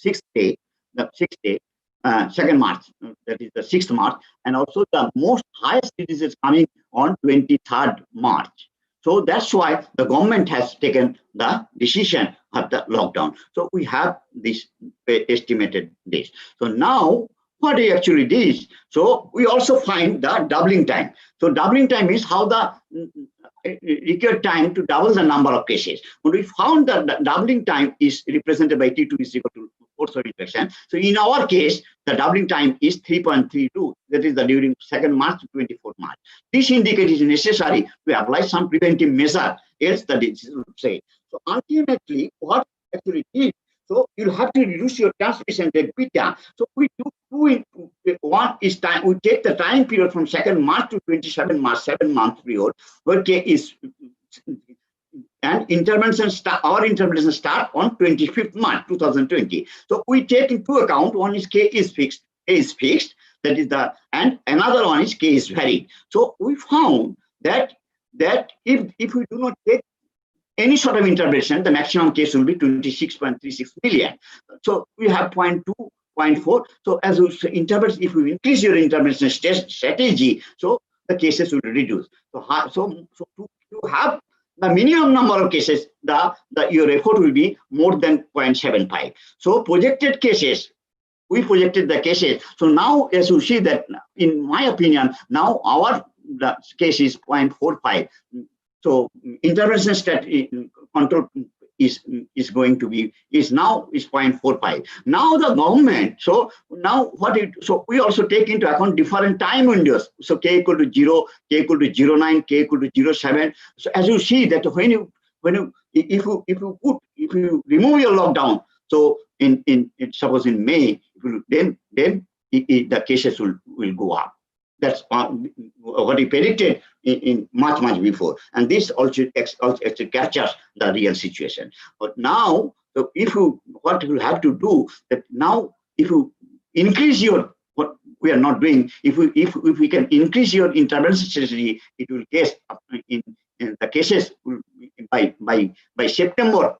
6th day, the 6th day, 2nd March, that is the 6th March, and also the most highest disease is coming on 23rd March. So that's why the government has taken the decision of the lockdown. So we have this estimated days. So now what he actually did, so we also find the doubling time. So doubling time is how the required time to double the number of cases. When we found that the doubling time is represented by T2 is equal to force of infection. So in our case, the doubling time is 3.32. That is the during 2nd March to 24th March. This indicates it is necessary to apply some preventive measure, else the disease will say. So ultimately, what actually did, so you'll have to reduce your transmission rate beta. So we do one is time. We take the time period from 2nd March to 27 March, 7-month period, where K is, and intervention start. Our intervention start on 25th March 2020. So we take into account one is K is fixed. That is and another one is K is varied. So we found that if we do not take any sort of intervention, the maximum case will be 26.36 million. So we have 0.2, 0.4. So as we intervention, if we increase your intervention strategy, so the cases will reduce. So to have the minimum number of cases, your effort will be more than 0.75. So projected cases we projected the cases. So now, as you see that, in my opinion, now the case is 0.45. So intervention control is going to be now 0.45. Now the government. So now so we also take into account different time windows. So k equal to 0, k equal to 0.9, k equal to 0.7. So as you see that if you remove your lockdown, so suppose in May, then the cases will go up. That's what we predicted in much before, and this also captures the real situation. But now, so what you have to do that now, if you increase what we are not doing, if we can increase your intervention strategy, it will case in the cases by September,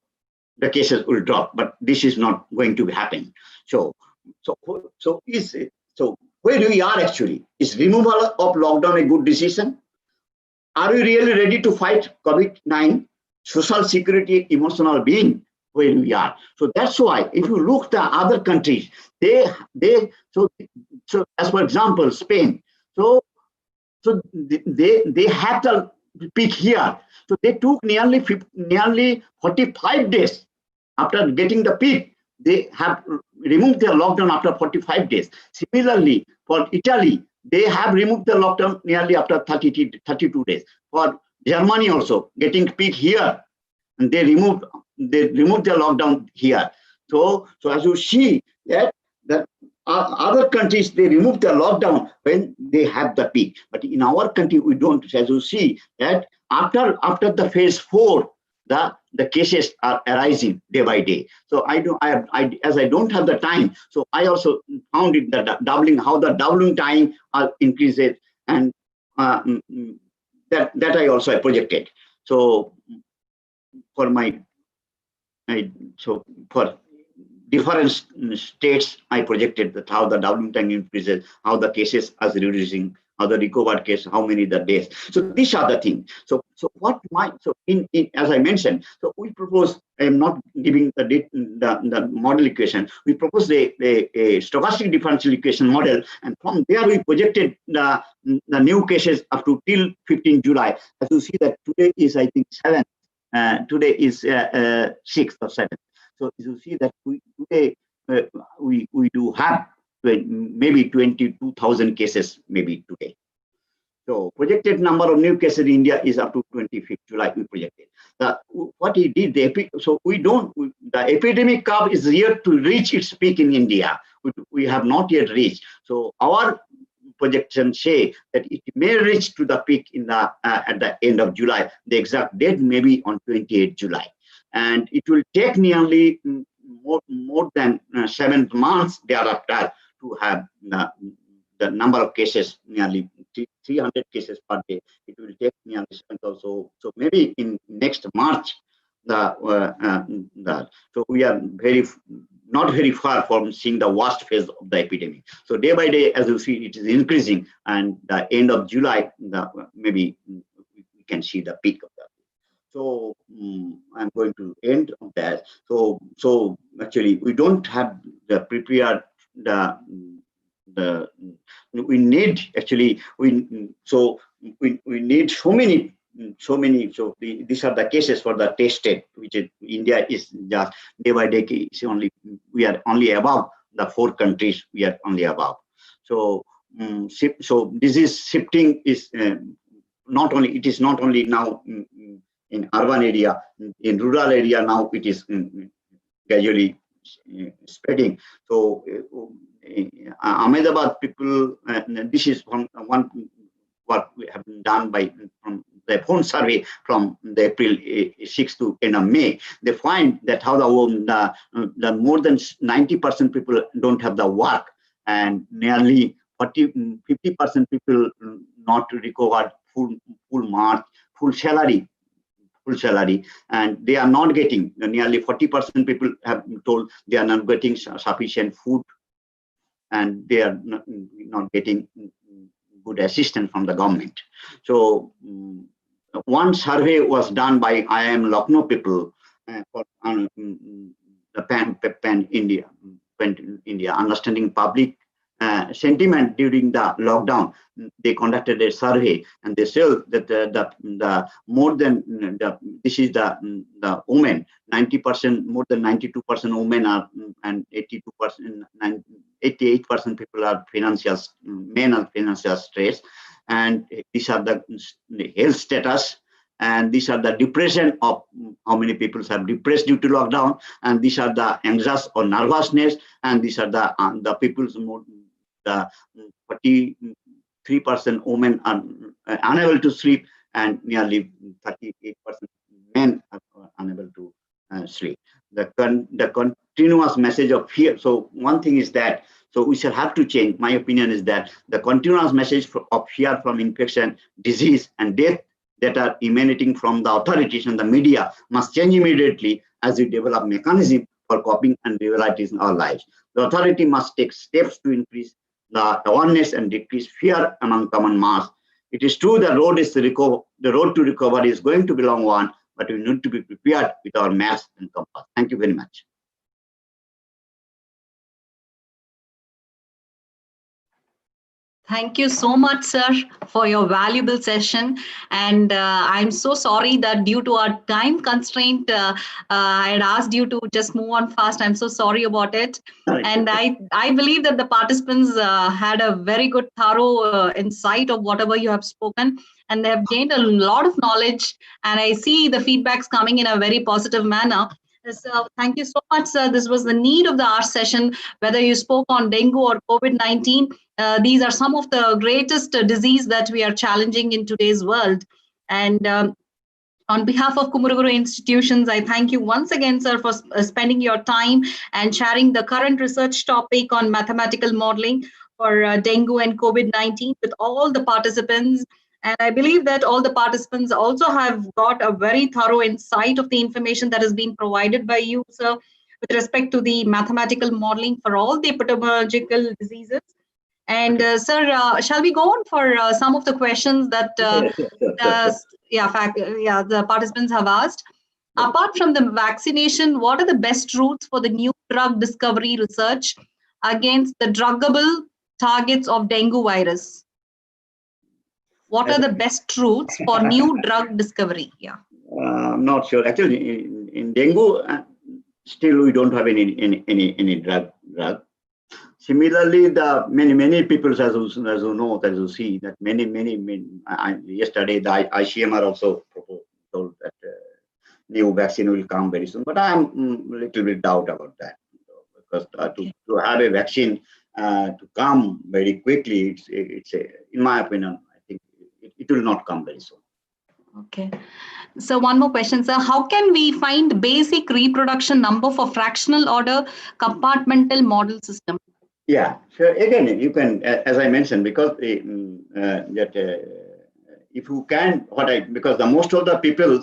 the cases will drop. But this is not going to happen. So where we are actually, is removal of lockdown a good decision? Are we really ready to fight COVID-19? Social security, emotional being, where we are. So that's why if you look the other countries, so as for example, Spain, so they had the peak here. So they took nearly 45 days after getting the peak. They have removed their lockdown after 45 days. Similarly, for Italy, they have removed the lockdown nearly after 32 days. For Germany also, getting peak here, and they removed their lockdown here. So as you see that other countries, they remove their lockdown when they have the peak. But in our country, we don't. As you see that after the phase 4, the cases are arising day by day. So as I don't have the time, so I also found it that how the doubling time increases, and that I also projected. So for for different states, I projected that how the doubling time increases, how the cases are reducing, how the recovered case, how many the days. So these are the things. So as I mentioned, so we propose. I am not giving the model equation. We propose a stochastic differential equation model, and from there we projected the new cases up to till 15 July. As you see that today is, I think, 7th. Today is 6th or 7th. So you see that today we do have maybe 22,000 cases maybe today. So projected number of new cases in India is up to 25th July. We projected. What he did, the epidemic curve is yet to reach its peak in India. We have not yet reached. So our projections say that it may reach to the peak at the end of July. The exact date may be on 28th July. And it will take nearly more than 7 months thereafter to have the number of cases, nearly 300 cases per day. It will take nearly 7 or so. So maybe in next March, so we are not very far from seeing the worst phase of the epidemic. So day by day, as you see, it is increasing, and the end of July, maybe we can see the peak of that. So I'm going to end on that. So actually, we don't have the prepared we need actually we need so many. So these are the cases for the tested, which is India is just day by day. We are only above the 4 countries. We are only above. So disease shifting is not only now in urban area, in rural area now it is gradually spreading. So Ahmedabad people, this is one what we have done from the phone survey from the April 6th to end of May. They find that how the more than 90% people don't have the work, and nearly 50% people not recovered full mark, full salary, and they are not getting. Nearly 40% people have told they are not getting sufficient food, and they are not getting good assistance from the government. So one survey was done by IIM Lucknow people for the pan India went in India, understanding public sentiment during the lockdown. They conducted a survey, and they said that the more than this is the women, 90%, more than 92% women are, and 82%, 88% people are men are financial stress, and these are the health status, and these are the depression of how many people are depressed due to lockdown, and these are the anxious or nervousness, and these are the people's more, the 43% women are unable to sleep, and nearly 38% men are unable to sleep. The continuous message of fear. So one thing is that, so we shall have to change. My opinion is that the continuous message of fear from infection, disease, and death that are emanating from the authorities and the media must change immediately as we develop mechanism for coping and realities in our lives. The authority must take steps to increase the awareness and decrease fear among common mass. It is true the road to recovery is going to be a long one, but we need to be prepared with our maps and compass. Thank you very much. Thank you so much, sir, for your valuable session. And I'm so sorry that due to our time constraint, I had asked you to just move on fast. I'm so sorry about it. And I believe that the participants had a very good, thorough insight of whatever you have spoken. And they have gained a lot of knowledge. And I see the feedbacks coming in a very positive manner. So thank you so much, sir. This was the need of the hour session, whether you spoke on dengue or COVID-19. These are some of the greatest disease that we are challenging in today's world. And on behalf of Kumuruguru Institutions, I thank you once again, sir, for spending your time and sharing the current research topic on mathematical modeling for dengue and COVID-19 with all the participants. And I believe that all the participants also have got a very thorough insight of the information that has been provided by you, sir, with respect to the mathematical modeling for all the epidemiological diseases. And sir, shall we go on for some of the questions that the participants have asked? Apart from the vaccination, what are the best routes for the new drug discovery research against the druggable targets of dengue virus? What are the best routes for new drug discovery? Yeah. I'm not sure. Actually, in dengue, still we don't have any drug. Similarly, the many people, as you know, as you see, that many yesterday the ICMR also told that new vaccine will come very soon. But I'm a little bit doubt about that, because to have a vaccine to come very quickly, it's in my opinion, I think it will not come very soon. Okay. So one more question, sir. How can we find basic reproduction number for fractional order compartmental model system? Yeah. So again, you can, as I mentioned, because if you can, because the most of the people,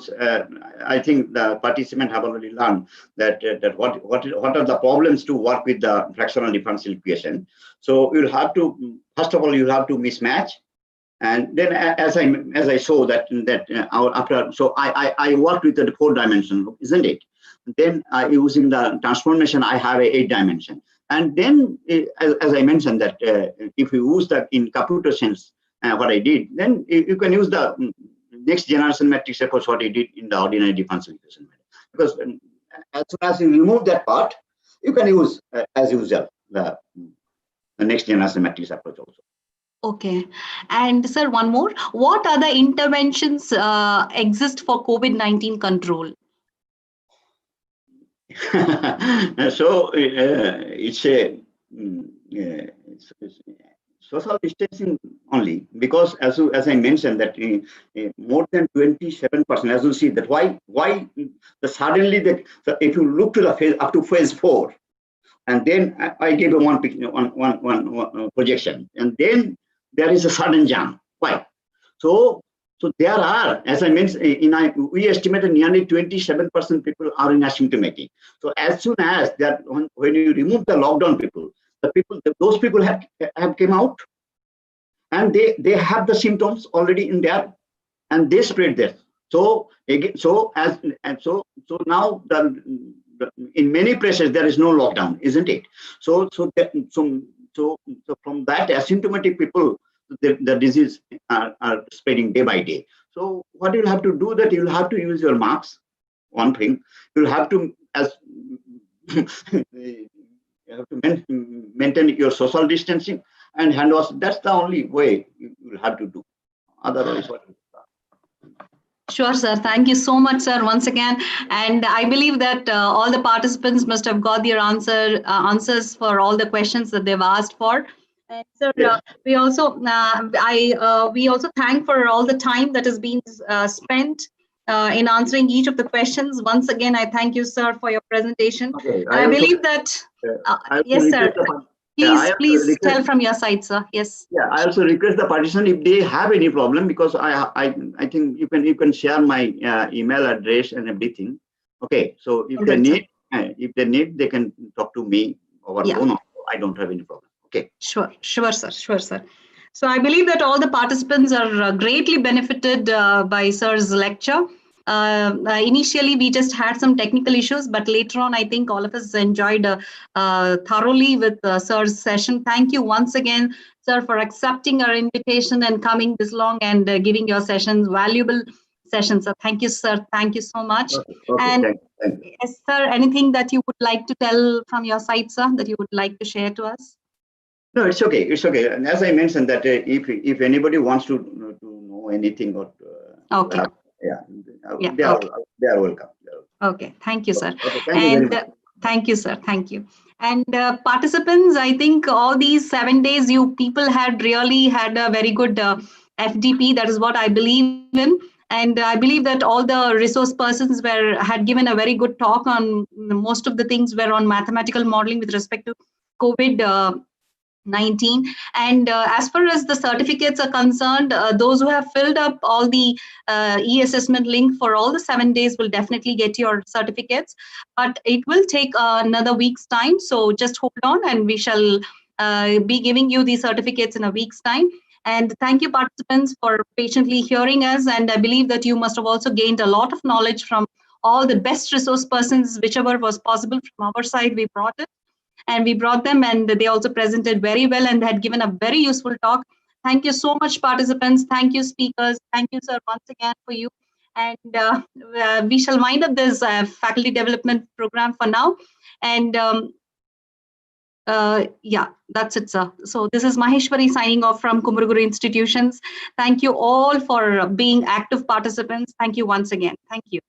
I think the participants have already learned that what are the problems to work with the fractional differential equation. So you'll have to, first of all, you have to mismatch. And then, as I saw that after, so I worked with the 4 dimension, isn't it? Then using the transformation, I have a 8 dimension. And then, as I mentioned, that if you use that in computer sense, what I did, then you can use the next generation matrix approach, what I did in the ordinary differential equation. Because as soon as you remove that part, you can use, as usual, the next generation matrix approach also. Okay. And sir, one more. What other interventions exist for COVID-19 control? So it's a social distancing only, because as I mentioned that more than 27%, as you see that why suddenly so if you look to the phase up to phase 4, and then I gave one projection, and then there is a sudden jump. Why? So there are, as I mentioned, we estimated nearly 27% people are in asymptomatic. So as soon as that, when you remove the lockdown people, those people have came out, and they have the symptoms already in there, and they spread this. So again, so now the in many places there is no lockdown, isn't it? So from that asymptomatic people, the disease are spreading day by day. So what you'll have to do, that you'll have to use your masks. One thing, you'll have to you have to maintain your social distancing and hand wash. That's the only way you'll have to do. Otherwise, what? Sure, sir. Thank you so much, sir, once again. And I believe that all the participants must have got their answers for all the questions that they've asked for. And sir, Yes. we also we also thank for all the time that has been spent in answering each of the questions. Once again, I thank you, sir, for your presentation. Okay. And I believe that yes, sir. Please tell from your side, sir. Yes. Yeah, I also request the participant, if they have any problem, because I think you can share my email address and everything. Okay, so if they need, they can talk to me over phone. I don't have any problem. Okay. Sure, sir. So I believe that all the participants are greatly benefited by sir's lecture. Initially, we just had some technical issues, but later on, I think all of us enjoyed thoroughly with sir's session. Thank you once again, sir, for accepting our invitation and coming this long and giving your sessions, valuable sessions. So thank you, sir. Thank you so much. Okay. And thank you. yes, sir, anything that you would like to tell from your side, sir, that you would like to share to us? No, it's okay. It's okay. And as I mentioned, that if anybody wants to know anything or okay. They are welcome. Okay, thank you, sir. Okay, thank you very much. Thank you, sir. Thank you. And participants, I think all these 7 days, you people had really had a very good FDP. That is what I believe in. And I believe that all the resource persons had given a very good talk on most of the things were on mathematical modeling with respect to COVID-19. And as far as the certificates are concerned, those who have filled up all the e-assessment link for all the 7 days will definitely get your certificates, but it will take another week's time. So just hold on, and we shall be giving you the certificates in a week's time. And thank you, participants, for patiently hearing us. And I believe that you must have also gained a lot of knowledge from all the best resource persons, whichever was possible from our side. We brought it. And we brought them, and they also presented very well and had given a very useful talk. Thank you so much, participants. Thank you, speakers. Thank you, sir, once again for you. And we shall wind up this faculty development program for now. And yeah, that's it, sir. So this is Maheshwari signing off from Kumuruguru Institutions. Thank you all for being active participants. Thank you once again. Thank you.